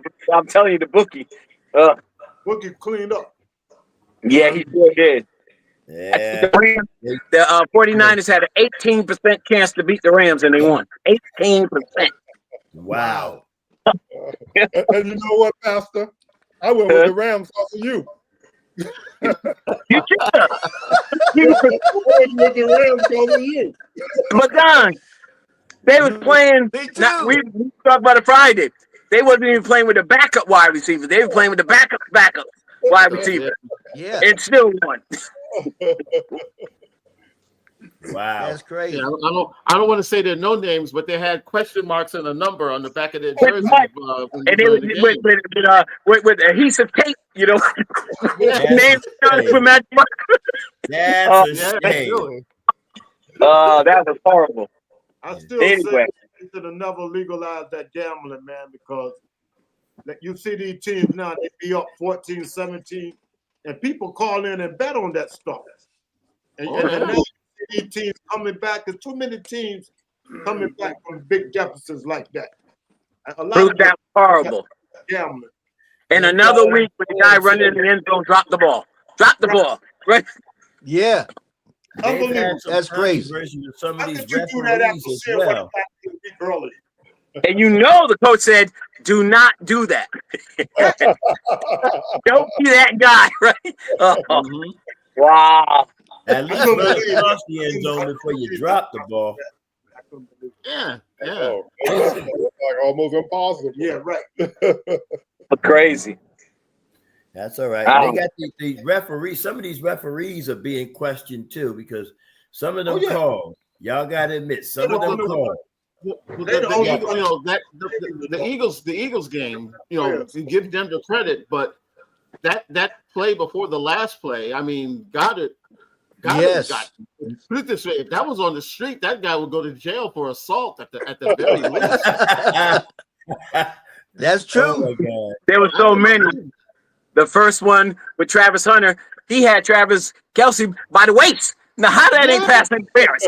S3: the bookie.
S8: Bookie cleaned up.
S3: Yeah, he sure did.
S1: Yeah.
S3: The 49ers had an 18% chance to beat the Rams, and they won. 18%.
S1: Wow.
S2: And you know what, Pastor? I went with the Rams off of you.
S3: You
S2: with the Rams because of you.
S3: But Don, they was playing. We talked about it Friday. They wasn't even playing with the backup wide receiver. They were playing with the backup wide receiver.
S7: Yeah.
S3: And still won.
S1: Wow.
S7: That's crazy.
S4: Yeah, I don't want to say their no names, but they had question marks and a number on the back of their jersey.
S3: And they was with adhesive tape, you know. Names with magic mark.
S1: That's a shame.
S3: That was horrible.
S8: I still say they should have never legalized that gambling, man, because you see these teams now, they be up 14, 17, and people call in and bet on that stuff. And now you see these teams coming back. There's too many teams coming back from big deficits like that.
S3: Proof that horrible.
S8: Gambling.
S3: And another week when the guy running in the end zone dropped the ball. Right?
S7: Yeah.
S1: That's
S7: crazy.
S1: Some of these referees as well.
S3: And you know the coach said, do not do that. Don't be that guy, right? Wow.
S1: At least run across the end zone before you drop the ball.
S4: Yeah.
S2: It's like almost impossible.
S8: Yeah, right.
S3: Crazy.
S1: That's all right.
S3: Wow.
S1: They got the referees. Some of these referees are being questioned too because some of them
S8: Oh, yeah.
S1: calls. Y'all got to admit, some of them calls.
S4: Well,
S8: They the
S4: the
S8: only
S4: Eagle- you know that the Eagles game, you give them the credit, but that play before the last play, I mean, Goddard
S7: Yes.
S4: put it this way, if that was on the street, that guy would go to jail for assault at the very least.
S7: That's
S1: Oh
S7: true.
S1: my God.
S3: There were so many. The first one with Travis Hunter, he had Travis Kelsey by the waist. Now, how that ain't
S4: Yeah.
S3: pass interference?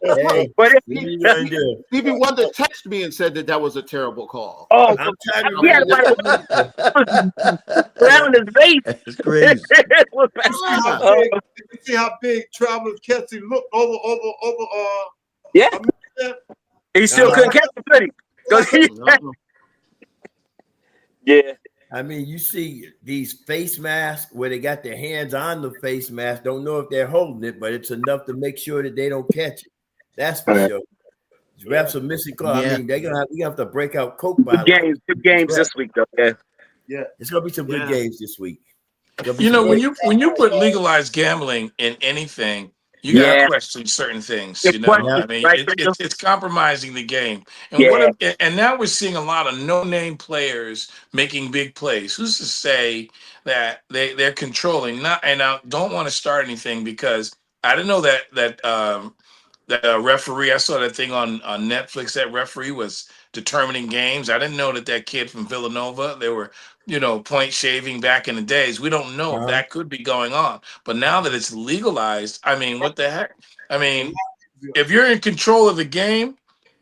S1: Hey,
S3: But
S1: what are you gonna do?
S4: Stevie Wonder texted me and said that was a terrible call.
S3: oh,
S1: I'm trying to
S3: he had
S1: remember.
S3: around his face.
S7: That's crazy.
S3: It was bad.
S8: You see how big Travis Kelsey looked over
S3: Yeah, he still couldn't catch the footy. 'Cause yeah,
S1: I mean, you see these face masks where they got their hands on the face mask. Don't know if they're holding it, but it's enough to make sure that they don't catch it. That's for sure. These refs are missing calls.
S7: Yeah.
S1: I mean, we have to break out Coke bottles.
S3: good games this week though. Yeah,
S1: It's gonna be some good
S4: Yeah.
S1: games this week.
S5: You know, when you put legalized gambling in anything, you
S3: Yeah.
S5: gotta question certain things.
S3: It's
S5: You know,
S3: questions,
S5: I mean,
S3: right,
S5: it's compromising the game. And
S3: Yeah.
S5: and now we're seeing a lot of no-name players making big plays. Who's to say that they're controlling? Not, and I don't want to start anything because I didn't know that referee. I saw that thing on Netflix. That referee was determining games. I didn't know that kid from Villanova. They were, point shaving back in the days. We don't know if that could be going on. But now that it's legalized, I mean, what the heck? I mean, if you're in control of the game,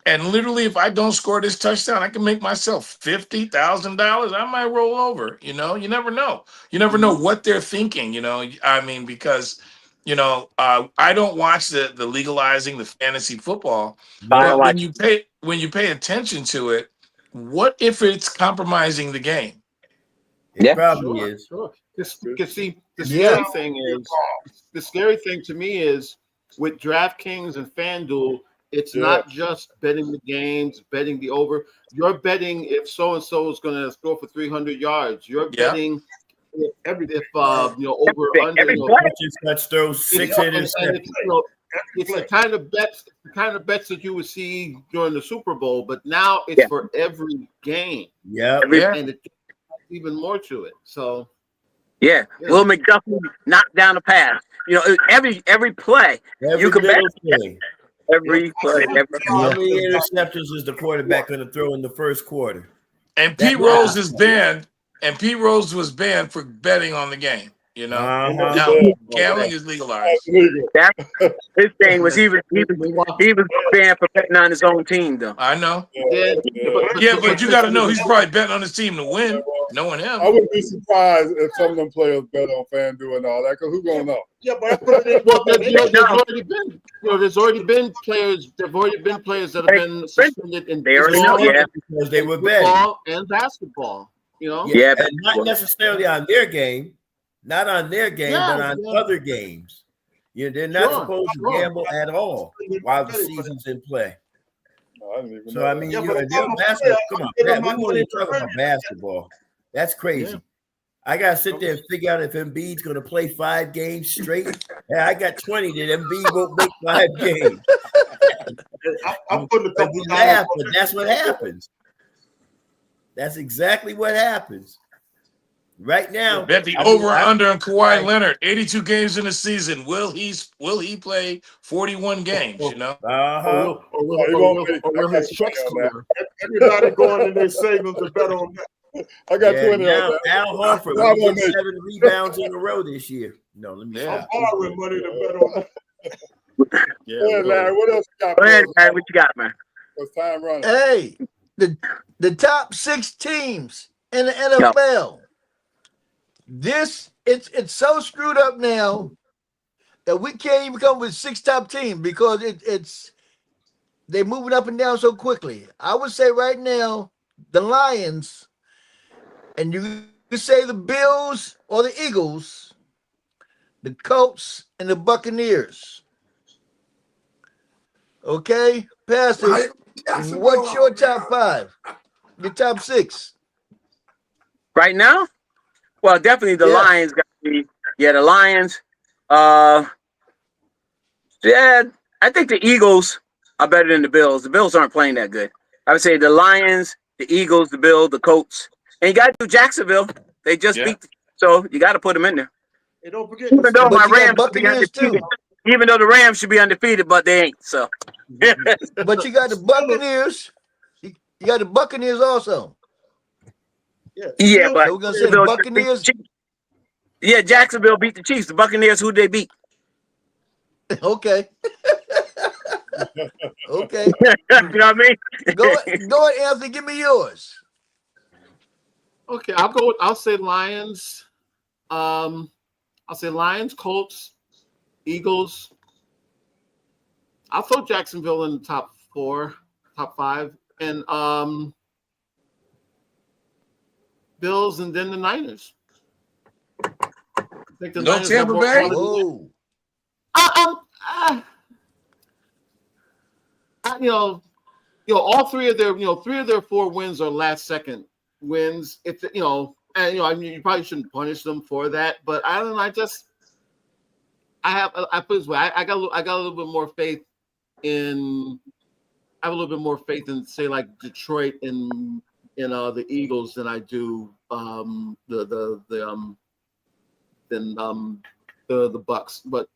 S5: and literally, if I don't score this touchdown, I can make myself $50,000. I might roll over. You never know. You never know what they're thinking. I mean, because I don't watch the legalizing the fantasy football, but when you pay attention to it, what if it's compromising the game?
S1: It probably is.
S4: Sure. See, the
S7: Yeah.
S4: scary thing to me is with DraftKings and FanDuel, it's not just betting the games, betting the over. You're betting if so and so is going to score for 300 yards. You're betting if over under.
S3: Every play.
S1: Let's throw 6 interceptions.
S4: It's the kind of bets that you would see during the Super Bowl, but now it's for every game.
S1: Yeah.
S4: And it's even more to it. So
S3: Will McDuffie knocked down a pass. Every play you can bet. Every play.
S1: How many interceptions is the quarterback going to throw in the first quarter?
S5: And Pete Rose is banned. And Pete Rose was banned for betting on the game. Now gambling is legalized.
S3: His thing was he was banned for betting on his own team, though.
S5: I know.
S4: Yeah,
S5: but you got to know he's probably betting on his team to win, knowing him.
S2: I wouldn't be surprised if some of them players bet on FanDuel and all that, because who's gonna know?
S8: Yeah, but
S4: there's already been players. There've already been players that have been suspended in
S1: because they were betting
S4: football and basketball.
S1: And not necessarily on their game, but on other games. They're not supposed to gamble at all while the season's in play.
S2: I didn't even
S1: So
S2: know
S1: I
S2: that.
S1: mean, basketball. Come on, Pat, we want to talk about basketball. That's crazy.
S4: Yeah.
S1: I gotta sit there and figure out if Embiid's gonna play 5 games straight. I got 20 that Embiid won't make 5 games.
S8: I'm putting a couple
S1: laugh, but that's what happens. That's exactly what happens. Right now,
S5: Bet the over under on Kawhi Leonard, 82 games in a season. Will he play 41 games?
S1: Uh-huh.
S4: Or his checks clear.
S8: Everybody going in their savings to bet on that.
S2: I got 20
S1: now,
S2: on that.
S1: Al Horford we get 7 rebounds in a row this year. No, let me.
S8: I'm borrowing money to bet on that.
S2: Larry, what else you got?
S3: Go ahead, man. What you got, man?
S2: What's time running?
S7: Hey, the top 6 teams in the NFL. It's so screwed up now that we can't even come with 6 top teams because they're moving up and down so quickly. I would say right now the Lions, and you could say the Bills or the Eagles, the Colts and the Buccaneers. Okay, Pastor, what's your top 5? Your top 6?
S3: Right now? Well, definitely the
S7: Yeah.
S3: Lions got to be. Yeah, the Lions. Yeah, I think the Eagles are better than the Bills. The Bills aren't playing that good. I would say the Lions, the Eagles, the Bills, the Colts, and you got to do Jacksonville. They just
S5: Yeah.
S3: beat, so you got to put them in there.
S8: Hey, don't forget.
S3: Even though
S7: But
S3: my
S7: you got
S3: Rams should be
S7: Buccaneers
S3: undefeated,
S7: too.
S3: even though the Rams should be undefeated, but they ain't. So
S7: But you got the Buccaneers. You got the Buccaneers also.
S8: Yeah,
S3: yeah,
S8: still-
S3: but
S7: So we're gonna say the
S3: Jacksonville just beat the
S7: Buccaneers.
S3: Chiefs. Yeah, Jacksonville beat the Chiefs. The Buccaneers, who they beat?
S7: Okay. Okay.
S3: You know what I mean?
S7: Go ahead, Anthony. Give me yours.
S4: Okay, I'll say Lions. I'll say Lions, Colts, Eagles. I'll throw Jacksonville in the top 5, and Bills, and then the Niners. I think the
S5: No
S4: Niners
S5: Tampa
S4: have
S5: Bay?
S4: one of the-
S7: Whoa.
S4: All three of their 4 wins are last second wins. If and I mean, you probably shouldn't punish them for that, but I don't know. I put it this way. I got a little bit more faith in. I have a little bit more faith in, say, like Detroit and the Eagles than I do the Bucks. But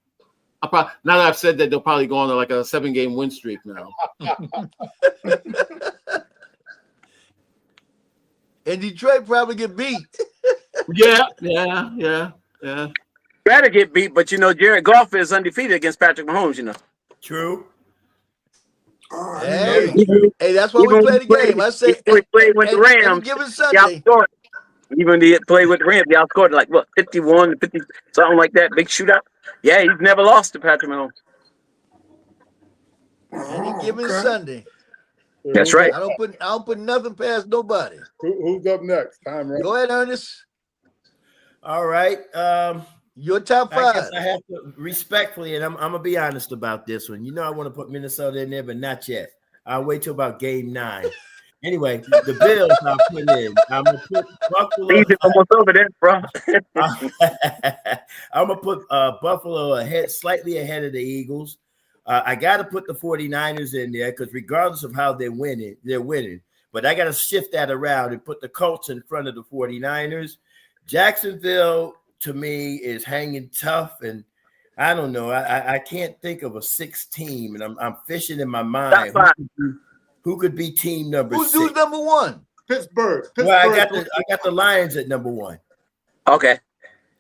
S4: now that I've said that, they'll probably go on to like a 7-game win streak now.
S7: And Detroit probably get beat.
S4: Yeah.
S3: Better get beat, but Jared Goff is undefeated against Patrick Mahomes.
S1: True.
S6: Oh, I didn't know
S7: Hey,
S6: that.
S7: hey, that's why we play the game. I say,
S3: Even when he played with the
S7: any
S3: Rams,
S7: given
S3: he
S7: Sunday.
S3: outscored. Even when he played with the Rams, he outscored like 51, 50, something like that. Big shootout. Yeah, he's never lost to Patrick Mahomes.
S7: Any
S6: Oh,
S7: given
S6: okay.
S7: Sunday.
S3: That's
S2: Who's
S3: right.
S7: I don't put nothing past nobody.
S2: Who's up next? Time right.
S7: Go ahead, Ernest.
S1: All right.
S7: Your top
S1: I guess
S7: 5.
S1: I have to respectfully, and I'm gonna be honest about this one. I want to put Minnesota in there, but not yet. I'll wait till about game 9. Anyway, the Bills I'll put in. I'm gonna put Buffalo.
S3: He's almost over there, bro.
S1: I'm gonna put Buffalo slightly ahead of the Eagles. I got to put the 49ers in there because regardless of how they're winning. But I got to shift that around and put the Colts in front of the 49ers. Jacksonville, to me, is hanging tough, and I don't know. I can't think of a 6 team, and I'm fishing in my mind who could be team number 6.
S7: Who's number 1?
S8: Pittsburgh.
S1: Well, I got the Lions at number 1.
S3: Okay.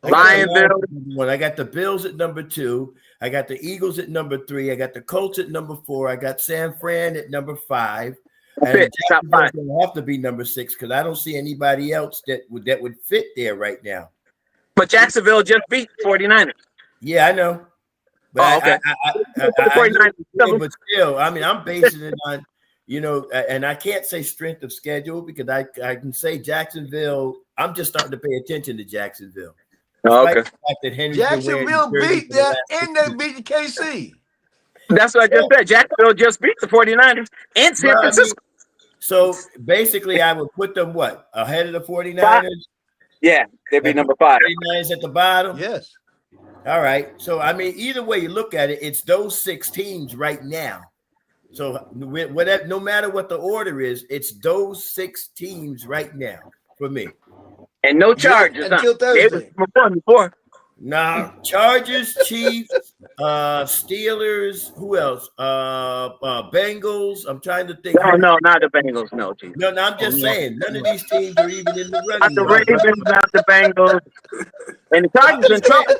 S1: Lionville. I got the Bills at number 2. I got the Eagles at number 3. I got the Colts at number 4. I got San Fran at number 5. And Jacksonville's going to have to be number 6 because I don't see anybody else that would fit there right now.
S3: But Jacksonville just beat 49ers.
S1: Yeah, I know. But
S3: okay.
S1: But still, I mean, I'm basing it on, and I can't say strength of schedule because I can say Jacksonville. I'm just starting to pay attention to Jacksonville.
S3: Oh, okay.
S7: Jacksonville beat them and they beat the KC.
S3: That's what I just said. Jacksonville just beat the 49ers and San Francisco.
S1: So basically, I would put them ahead of the 49ers?
S3: Yeah, they'd be number 5.
S1: 49ers at the bottom?
S7: Yes.
S1: All right. So, I mean, either way you look at it, it's those 6 teams right now. So, whatever, no matter what the order is, it's those 6 teams right now for me.
S3: And no Chargers.
S7: Until Thursday.
S3: Before.
S1: Nah, Chargers, Chiefs, Steelers, who else? Bengals. I'm trying to think.
S3: No, not the Bengals. No, Chiefs.
S1: No, I'm just saying. None of these teams are even in the running.
S3: Not the Ravens, not the Bengals. And the Chargers in trouble.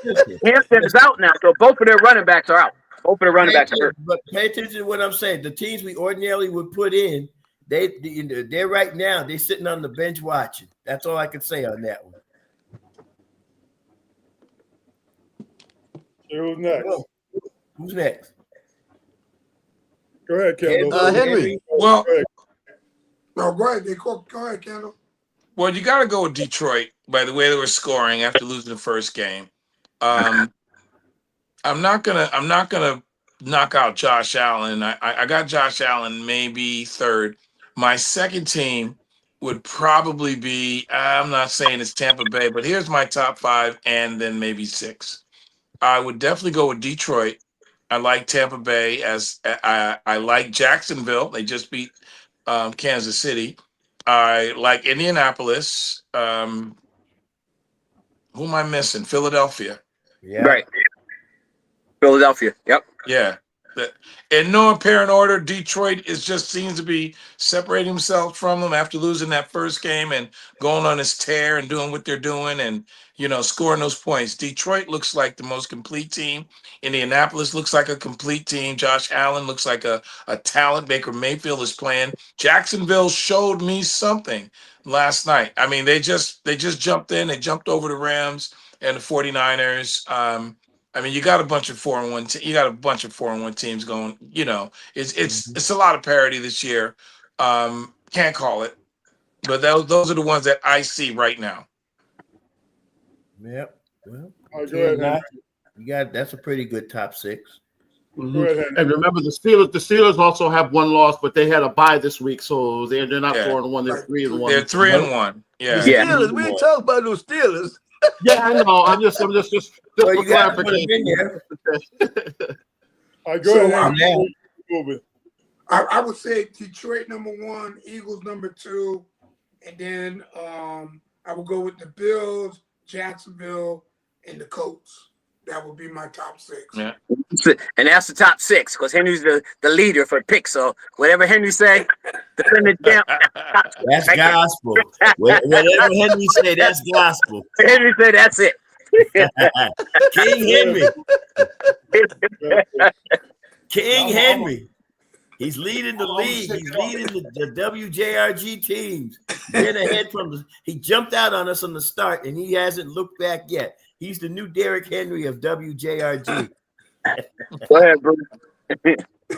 S3: Hampton is out now, so both of their running backs are out. Both of their running backs are hurt.
S1: But pay attention to what I'm saying. The teams we ordinarily would put in, they're right now, they're sitting on the bench watching. That's all I can say on that one.
S2: Who's next?
S1: Who's next?
S2: Go ahead, Kendall.
S7: Henry.
S5: Well,
S6: No, go ahead. Go ahead, Kendall.
S5: Well, you got to go with Detroit by the way they were scoring after losing the first game. I'm not gonna knock out Josh Allen. I got Josh Allen maybe third. My second team would probably be, I'm not saying it's Tampa Bay, but here's my top 5 and then maybe 6. I would definitely go with Detroit. I like Tampa Bay I like Jacksonville. They just beat Kansas City. I like Indianapolis. Who am I missing? Philadelphia.
S1: Yeah.
S3: Right. Philadelphia. Yep.
S5: Yeah. In no apparent order, Detroit just seems to be separating himself from them after losing that first game and going on his tear and doing what they're doing and, scoring those points. Detroit looks like the most complete team. Indianapolis looks like a complete team. Josh Allen looks like a talent. Baker Mayfield is playing. Jacksonville showed me something last night. I mean, they just jumped in. They jumped over the Rams and the 49ers. I mean, you got a bunch of 4-1. You got a bunch of 4-1 teams going. It's a lot of parity this year. Can't call it, but those are the ones that I see right now.
S1: Yep. Well,
S2: Go ahead, Henry.
S1: you got that's a pretty good top 6.
S4: Mhm.
S2: Go ahead, Henry.
S4: And remember, the Steelers also have one loss, but they had a bye this week, so they're not
S5: Yeah.
S4: 4-1. They're 3-1.
S5: They're 3-1.
S7: The
S5: Yeah.
S3: Yeah.
S7: Steelers. We ain't talking about those Steelers.
S4: Yeah, I know. I'm just
S1: Well,
S4: for
S1: you got to put them in
S4: clarification.
S1: there.
S2: All right, go
S6: So,
S2: ahead, Henry.
S1: now-
S2: Moving.
S6: I would say Detroit #1, Eagles #2, and then I would go with the Bills, Jacksonville, and the Colts. That would be my top 6.
S5: Yeah.
S3: And that's the top 6 because Henry's the leader for picks. So whatever Henry say, defending champ.
S1: That's gospel. Whatever Henry say, that's gospel.
S3: Henry said that's it.
S1: King Henry. King Henry. He's leading the league. He's leading the WJRG teams. Get ahead from he jumped out on us on the start, and he hasn't looked back yet. He's the new Derrick Henry of WJRG.
S3: Go ahead, Bruce.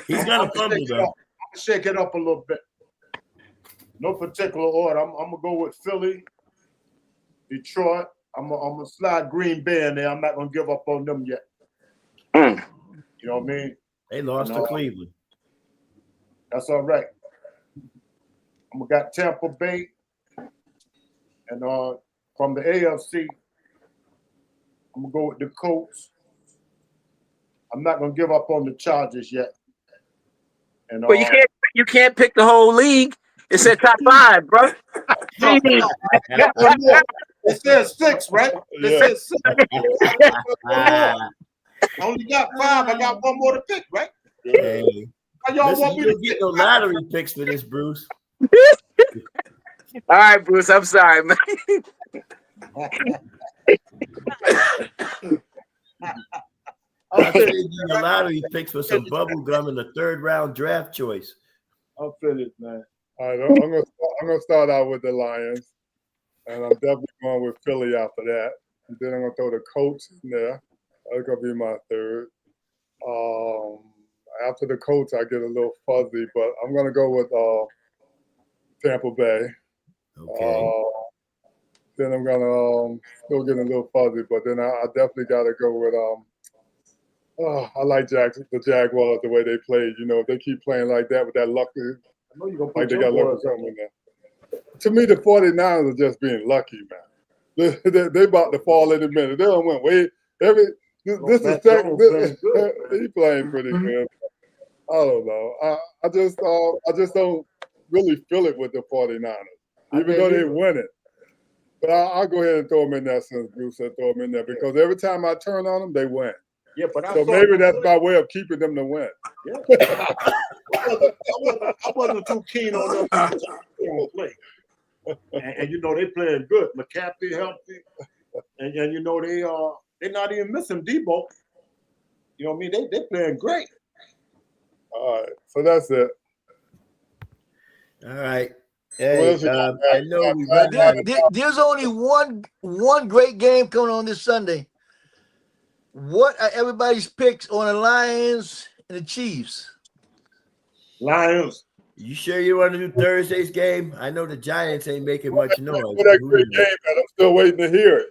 S1: He's gonna fumble though.
S8: Shake it up a little bit. No particular order. I'm gonna go with Philly, Detroit. I'm gonna slide Green Bay in there. I'm not gonna give up on them yet.
S3: Mm.
S8: You know what I mean?
S1: They lost to Cleveland.
S8: That's all right. I'm gonna got Tampa Bay, and from the AFC, I'm gonna go with the Colts. I'm not gonna give up on the Chargers yet. And
S3: But you can't pick the whole league. It said top 5, bro.
S8: It says 6, right?
S2: Yeah.
S8: It says 6.
S1: Ah,
S8: I only got 5. I got one more to pick, right?
S1: hey.
S8: How y'all
S1: Listen,
S8: want
S1: you
S8: me
S1: don't
S8: to
S1: get
S8: pick?
S1: no lottery picks for this, Bruce.
S3: All right, Bruce. I'm sorry, man.
S1: I'll trade you the lottery picks for some bubble gum in the 3rd round draft choice.
S8: I'll finish, man.
S2: All right, I'm gonna start out with the Lions, and I'm definitely going with Philly after that. And then I'm gonna throw the Colts in there. That's gonna be my 3rd. After the Colts, I get a little fuzzy, but I'm gonna go with Tampa Bay.
S1: Okay.
S2: Then I'm gonna still get a little fuzzy, but then I definitely gotta go with I like the Jaguars the way they played. If they keep playing like that with that lucky,
S8: I know you're gonna
S2: like
S8: put
S2: they got lucky something in there. To me, the 49ers are just being lucky, man. They about to fall in a minute. They don't win. This is he playing pretty good. I don't know. I just don't really feel it with the 49ers, even though they win it. But I'll go ahead and throw them in there since Bruce said throw them in there because every time I turn on them, they win.
S8: Yeah, but
S2: So maybe that's my way of keeping them to win.
S8: Yeah. I wasn't too keen on them to play. And they playing good. McCaffrey healthy. And they're not even missing Debo. You know what I mean? They playing great.
S2: All right. So that's it.
S1: All right. Hey, I know we
S7: There's only one great game coming on this Sunday. What are everybody's picks on the Lions and the Chiefs?
S8: Lions.
S1: You sure you want to do Thursday's game? I know the Giants ain't making much noise.
S2: That great game, man. I'm still waiting to hear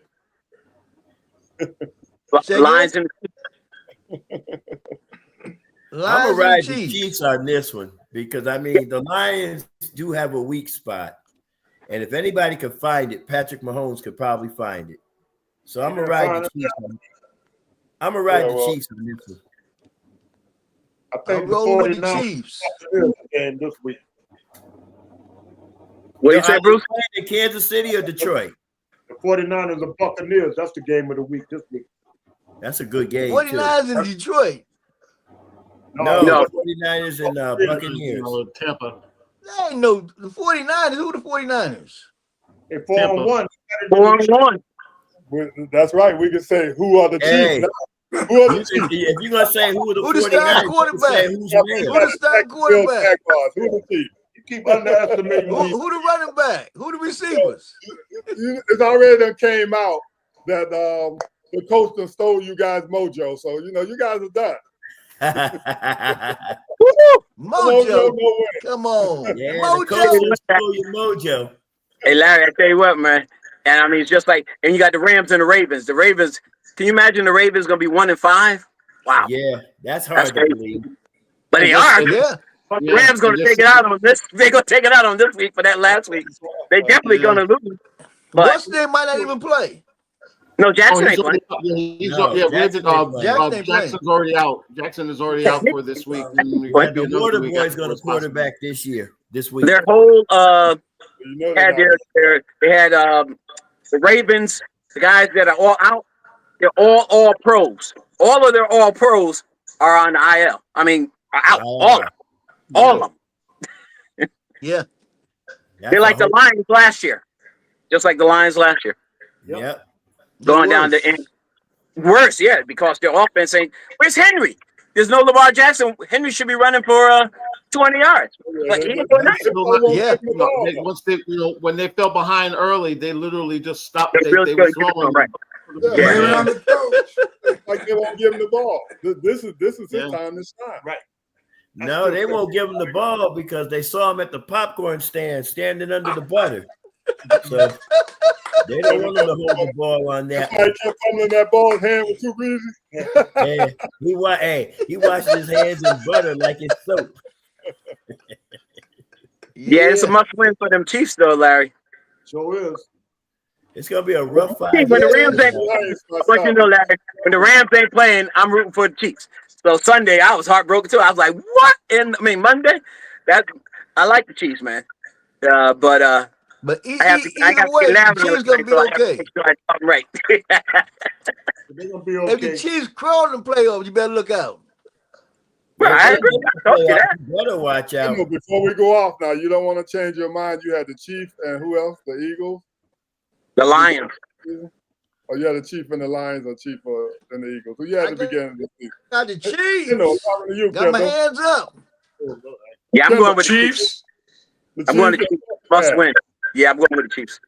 S2: it.
S3: Lions and
S1: I'm gonna ride the Chiefs on this one because the Lions do have a weak spot, And if anybody could find it, Patrick Mahomes could probably find it. So I'm gonna ride the Chiefs. I'm gonna ride the Chiefs on this one.
S8: I think
S7: I'm
S8: the
S7: rolling with the
S8: 49ers
S7: Chiefs.
S8: game this week.
S3: What do you say,
S1: Are they
S3: Bruce?
S1: playing in Kansas City or Detroit?
S8: The 49ers and Buccaneers, that's the game of the week this week.
S1: That's a good game,
S7: 49ers in Detroit.
S1: No,
S3: No.
S1: 49ers and Buccaneers.
S4: Tampa.
S7: There ain't no the 49ers. Who the 49ers?
S8: Hey, 4-1.
S3: 4-1.
S2: That's right. We can say who are the
S1: Hey.
S2: Chiefs. Who are the
S1: If
S2: Chiefs?
S1: you're gonna say who are the
S7: Who the
S1: 49ers,
S7: starting
S1: you
S7: quarterback?
S1: can say who's
S7: Who
S1: winning.
S7: the starting quarterback?
S2: Who the Chiefs?
S8: You keep underestimating
S7: Who the running back? Who the receivers?
S2: It's already done came out that the coach done stole you guys' mojo. So you guys are done.
S7: Mojo.
S2: No way.
S7: Come on.
S1: Yeah, the
S7: Mojo.
S1: coach will steal your mojo.
S3: Hey, Larry, I tell you what, man. And I mean, it's just like, and you got the Rams and the Ravens. The Ravens, can you imagine the Ravens going to be 1-5? Wow.
S1: Yeah, that's hard
S3: That's
S1: to
S3: crazy.
S1: believe.
S3: But they
S4: And
S3: are.
S4: just-
S7: Yeah.
S3: But the
S4: Yeah,
S3: Rams going to
S4: and
S3: take it out on this. They're going to take it out on this week for that last week. They definitely
S4: Yeah.
S3: going to lose. But
S7: What's name might not even play.
S3: no,
S4: Oh,
S3: Jackson ain't
S4: he's
S3: playing.
S1: Jackson ain't playing.
S4: Jackson's already out. Jackson is already out for this week. And
S3: But
S1: The Water Boy's gonna quarterback this week.
S3: Their whole
S2: You know
S3: had
S2: they're
S3: they had the Ravens, the guys that are all out. They're all pros. All of their all pros are on the IL. I mean, are out. All of them.
S7: Yeah.
S3: They're like the Lions last year, just like the Lions last year,
S1: Yep.
S3: going down the end. Worse, yeah, because their offense ain't. Where's Henry? There's no Lamar Jackson. Henry should be running for 20 yards. But he ain't doing nothing.
S7: Yeah.
S4: When they fell behind early, they literally just stopped.
S3: They're
S4: They
S3: really
S4: were
S3: good.
S4: throwing.
S3: Right.
S2: blame it
S3: Yeah.
S2: on the coach. Like they won't give him the ball. This is his
S4: Yeah.
S2: time to shine.
S8: Right.
S1: No, they won't give him the ball because they saw him at the popcorn stand standing under the butter. So they don't want him to hold the ball on that.
S2: I kept fumbling that ball, his hand was too greasy.
S1: Hey, he washed his hands in butter like it's soap.
S3: Yeah, it's a must-win for them Chiefs, though, Larry.
S8: Sure is.
S1: It's gonna be a rough fight.
S3: When the Rams ain't, but you know, Larry, when the Rams ain't playing, I'm rooting for the Chiefs. So Sunday, I was heartbroken too. I was like, "What?" Monday, I like the Chiefs, man. But
S7: either way, the Chiefs gonna be okay.
S3: I'm right.
S8: They're gonna be
S7: If the
S8: okay.
S7: Chiefs crawl in the playoffs, you better look out.
S3: Well, I agree. I told you that.
S1: You better watch out.
S2: Before we go off now, you don't want to change your mind. You had the Chiefs and who else? The Eagles?
S3: The Lions.
S2: Or you had the Chief and the Lions or Chief and the Eagles? Who you had at the beginning of the season?
S7: Got the Chiefs.
S2: Talking to you,
S7: Got my
S2: Kendall.
S7: hands up.
S3: Yeah, I'm
S2: Kendall,
S3: going with the Chiefs.
S5: Chiefs.
S2: The
S3: I'm going with the
S2: Chiefs.
S3: Chiefs. Must win. Yeah, I'm going with the Chiefs.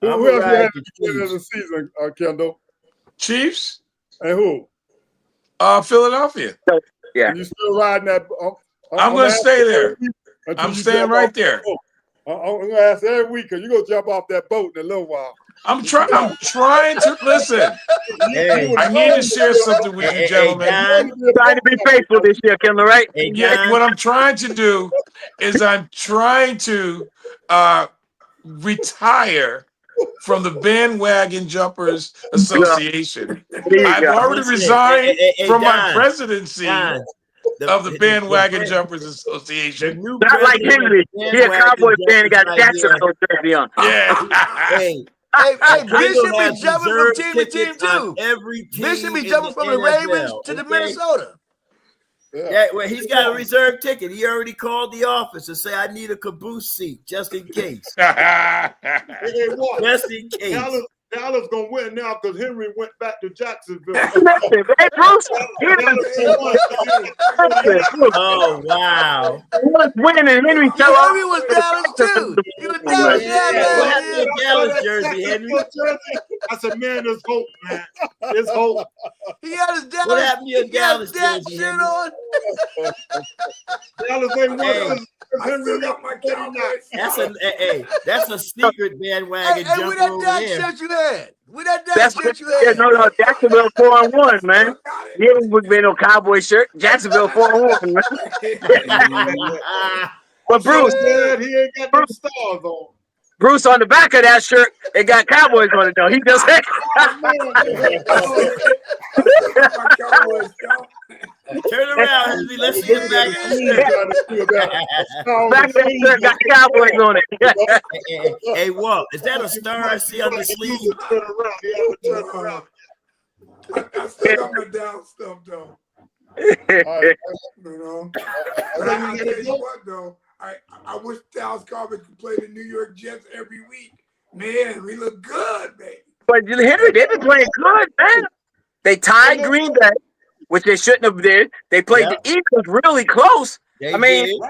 S2: Who
S1: I'm
S2: else you
S1: gonna
S2: had
S1: ride
S2: at
S1: the
S2: the beginning of the
S1: Chiefs.
S2: season, Kendall?
S5: Chiefs.
S2: And who?
S5: Philadelphia.
S3: Yeah.
S2: And you still riding that?
S5: I'm gonna stay there.
S2: until
S5: I'm
S2: you
S5: staying
S2: jump
S5: right
S2: off
S5: there.
S2: that boat. I'm gonna ask every week because you're gonna jump off that boat in a little while.
S5: I'm trying to listen.
S1: Hey,
S5: I need to share something with you,
S1: hey,
S5: gentlemen.
S1: John.
S3: Trying to be faithful this year, Kendall, right?
S1: Hey,
S5: Yeah,
S1: John.
S5: what I'm trying to do is I'm trying to retire from the Bandwagon Jumpers Association.
S3: There you
S5: I've
S3: go.
S5: already
S1: Listen,
S5: resigned
S1: hey,
S5: from my
S1: Don,
S5: presidency
S1: Don,
S5: of the Bandwagon
S1: the
S5: Jumpers
S1: The
S5: Association.
S1: new
S3: Not like
S1: president of
S3: Henry.
S1: the
S3: He a
S1: bandwagon
S3: Cowboy fan. He got
S1: jumpers right here.
S3: Jacksonville jersey on.
S5: Yeah.
S1: Hey,
S7: Hey,
S1: Kendall
S7: Bishop be
S1: has
S7: jumping from
S1: reserved
S7: team to team
S1: tickets on
S7: too.
S1: every team
S7: Bishop be
S1: in
S7: jumping from the
S1: NFL,
S7: Ravens to the
S1: okay?
S7: Minnesota.
S1: Yeah, well, he's got a reserved ticket. He already called the office and say, "I need a caboose seat just in case."
S8: Hey, what?
S1: Just in case.
S8: Dallas gonna win now because Henry went back to Jacksonville.
S3: Listen, hey, Bruce. He
S1: Oh wow!
S3: was winning and Henry
S7: Yeah,
S3: fell off.
S7: Henry was Dallas too. He was Dallas.
S1: Yeah, what happened to
S7: Yeah,
S1: your Dallas jersey, Henry?
S8: I said, man, there's hope, man. There's hope.
S7: he had his Dallas.
S1: What happened to your
S7: he had
S1: Dallas
S7: that
S1: jersey,
S7: shit
S1: Henry?
S7: on.
S8: Dallas ain't
S1: Hey.
S8: won
S6: I still got my Cowboys.
S1: That's a secret bandwagon
S7: Hey,
S1: jumper
S7: where that
S1: over
S7: Dak
S1: there.
S7: shirt you had? Where that Dak
S3: That's
S7: shirt you
S3: yeah,
S7: had?
S3: no, Jacksonville 4-1, man. He ain't wearing no Cowboy shirt. Jacksonville 4-1, man. But Bruce,
S8: Man, he ain't got no stars on.
S3: Bruce, on the back of that shirt, it got Cowboys on it though. He just said,
S1: Turn around, Henry. Let's see the back of
S3: back of that shirt got Cowboys on it.
S1: Hey, Walt, is that a star I see on the sleeve?
S6: I still got my down stuff though.
S2: All right.
S6: You know, but I tell you what though, I wish Dallas Cowboys could play the New York Jets every week. Man, we look good, baby.
S3: But Henry, they've been playing good, man. They tied Green Bay, which they shouldn't have did. They played the Eagles really close.
S1: They
S3: I mean,
S1: did.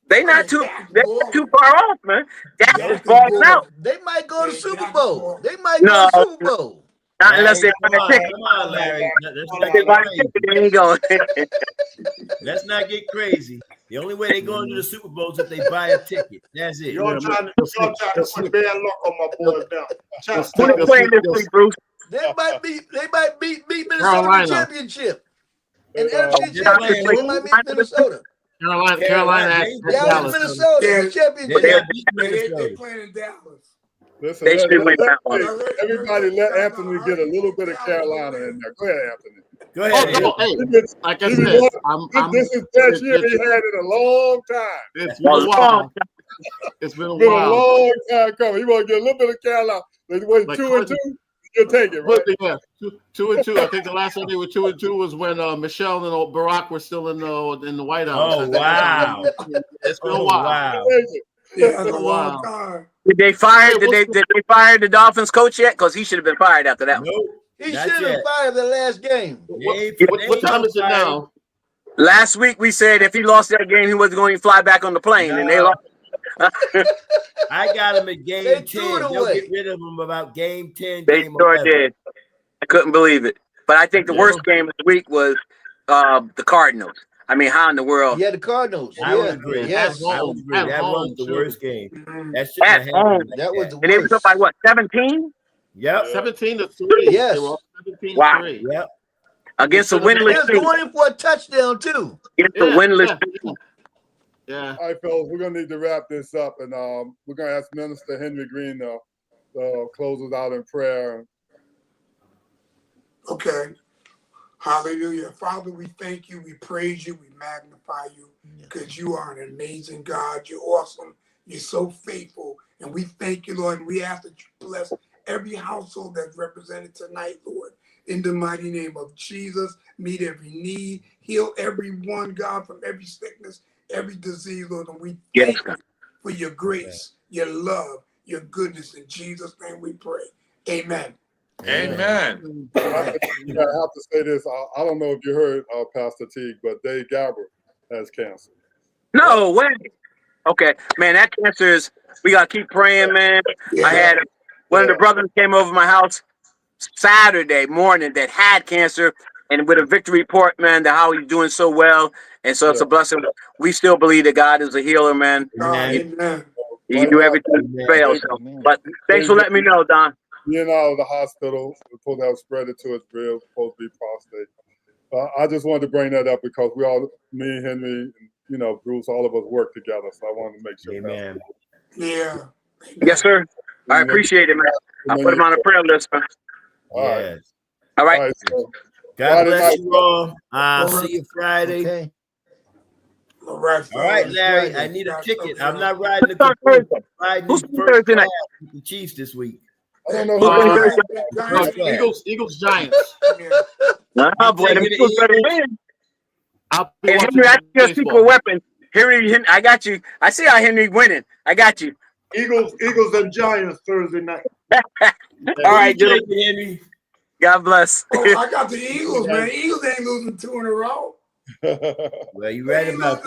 S3: they're not too far off, man. Dak is balling out.
S7: They might go to the Super Bowl. They might
S3: No.
S7: go to the Super Bowl.
S3: Not unless they buy a ticket.
S1: Come on, Larry. Let's not
S3: They
S1: get
S3: buy a
S1: crazy.
S3: ticket, there you go.
S1: Let's not get crazy. The only way they go into the Super Bowl is if they buy a ticket. That's it.
S8: Y'all trying to put bad luck on my boys now.
S3: Who they playing this week, Bruce?
S7: They might beat Minnesota
S4: Carolina.
S7: in the championship. And
S2: Uh,
S7: NFC championship. They might beat Minnesota.
S4: Carolina at
S7: Dallas,
S4: Dallas.
S7: Minnesota, the
S1: They
S7: championship.
S1: got beat
S6: They
S1: Minnesota.
S6: playing in Dallas.
S2: Listen,
S3: They should win that one.
S2: everybody let Anthony get a little bit of Carolina in there. Go ahead, Anthony.
S1: Go ahead.
S4: Oh, hey,
S2: He been-
S4: like I
S2: he been
S4: said,
S2: one- this is the best year he had in a long time.
S4: it's been a while. It's been a
S2: Been a
S4: while.
S2: long time coming. He want to get a little bit of Carolina. They went
S4: Like
S2: 2-2. You'll take it, right?
S4: But, yeah, 2-2. I think the last time they were 2-2 was when Michelle and Barack were still in the White House.
S1: Oh, wow.
S4: It's been a
S1: Oh,
S4: while.
S1: wow.
S6: Yeah, that's a
S4: Wow.
S6: long time.
S3: Did they fire the Dolphins coach yet? Because he should have been fired after that one.
S1: Nope.
S7: He
S1: Not
S7: should have
S1: yet.
S7: fired the last game.
S4: What time is it now?
S3: Last week we said if he lost that game, he wasn't going to fly back on the plane, and they
S1: No.
S3: lost.
S1: I got him at
S7: They
S1: game
S7: threw it
S1: 10. They'll
S7: away.
S1: get rid of him about game 10.
S3: They
S1: game
S3: sure
S1: 11.
S3: did. I couldn't believe it. But I think the worst game of the week was the Cardinals. I mean, how in the world?
S7: Yeah, the Cardinals.
S1: I would
S7: Yeah.
S1: agree.
S7: Yes.
S1: I would agree.
S4: At
S1: That
S4: home,
S1: was the
S4: too.
S1: worst game.
S6: Mhm.
S1: That shouldn't
S3: At
S1: have happened.
S3: home.
S1: like
S7: That was the
S3: And they was up
S7: worst.
S3: by what, 17?
S1: Yep.
S4: 17-3.
S7: Yes.
S4: They were up 17-3.
S3: Wow.
S1: Yep.
S3: Against a
S4: They should've
S7: They
S3: winless
S7: was
S3: team.
S7: going in for a touchdown too.
S3: Against a
S4: Yeah,
S3: winless
S4: yeah.
S3: team.
S4: Yeah.
S2: All right, fellas, we're gonna need to wrap this up, and we're gonna ask Minister Henry Green to close us out in prayer.
S6: Okay. Hallelujah. Father, we thank you, we praise you, we magnify you, because you are an amazing God. You're awesome. You're so faithful. And we thank you, Lord, and we ask that you bless every household that's represented tonight, Lord. In the mighty name of Jesus, meet every need, heal everyone, God, from every sickness, every disease, Lord. And we
S3: Yes,
S6: thank
S3: God.
S6: you for your grace, your love, your goodness. In Jesus' name we pray. Amen.
S5: Amen.
S2: I have to say this. I don't know if you heard Pastor Teague, but Dave Gabbard has cancer.
S3: No way. Okay, man, that cancer is, we got to keep praying, man.
S6: Yeah.
S3: I had one of the brothers came over my house Saturday morning that had cancer, and with a victory report, man, that how he's doing so well. And so it's a blessing. We still believe that God is a healer, man.
S6: Amen.
S3: He can do everything to fail. So. But thanks for letting me know, Don.
S2: Being out of the hospital, supposed to have spread it to his ribs, supposed to be prostate. I just wanted to bring that up because we all, me, Henry, and, Bruce, all of us work together. So I wanted to make sure.
S1: Amen.
S6: Yeah.
S3: Yes, sir. I appreciate it, man. I'll put him on a prayer list, man.
S2: All right.
S1: Yes.
S3: All right.
S2: All right, so
S1: God
S2: Friday
S1: bless
S2: night.
S1: you all. I'll see you Friday.
S7: Okay.
S6: All right,
S1: All right,
S6: fellas.
S1: Larry. I need a ticket. I'm not riding the
S3: Thursday?
S1: I'm riding
S3: Who's
S1: the
S3: on
S1: first
S3: Thursday
S1: class
S3: night?
S1: with the Chiefs this week.
S2: I don't know
S4: Eagles, Giants.
S3: Oh, boy, the
S1: taking the
S3: Eagles better
S1: Eagles.
S3: win.
S4: I'll be
S3: And
S4: watching
S3: Henry, I got a secret
S4: baseball.
S3: weapon. Henry, I got you. I see how Henry winning. I got you.
S8: Eagles and Giants Thursday night.
S3: All right,
S1: Who you
S3: gentlemen.
S1: taking, Henry?
S3: God bless.
S6: Oh, I got the Eagles, man. Eagles ain't losing 2 in a row.
S2: that.
S1: Well, you right about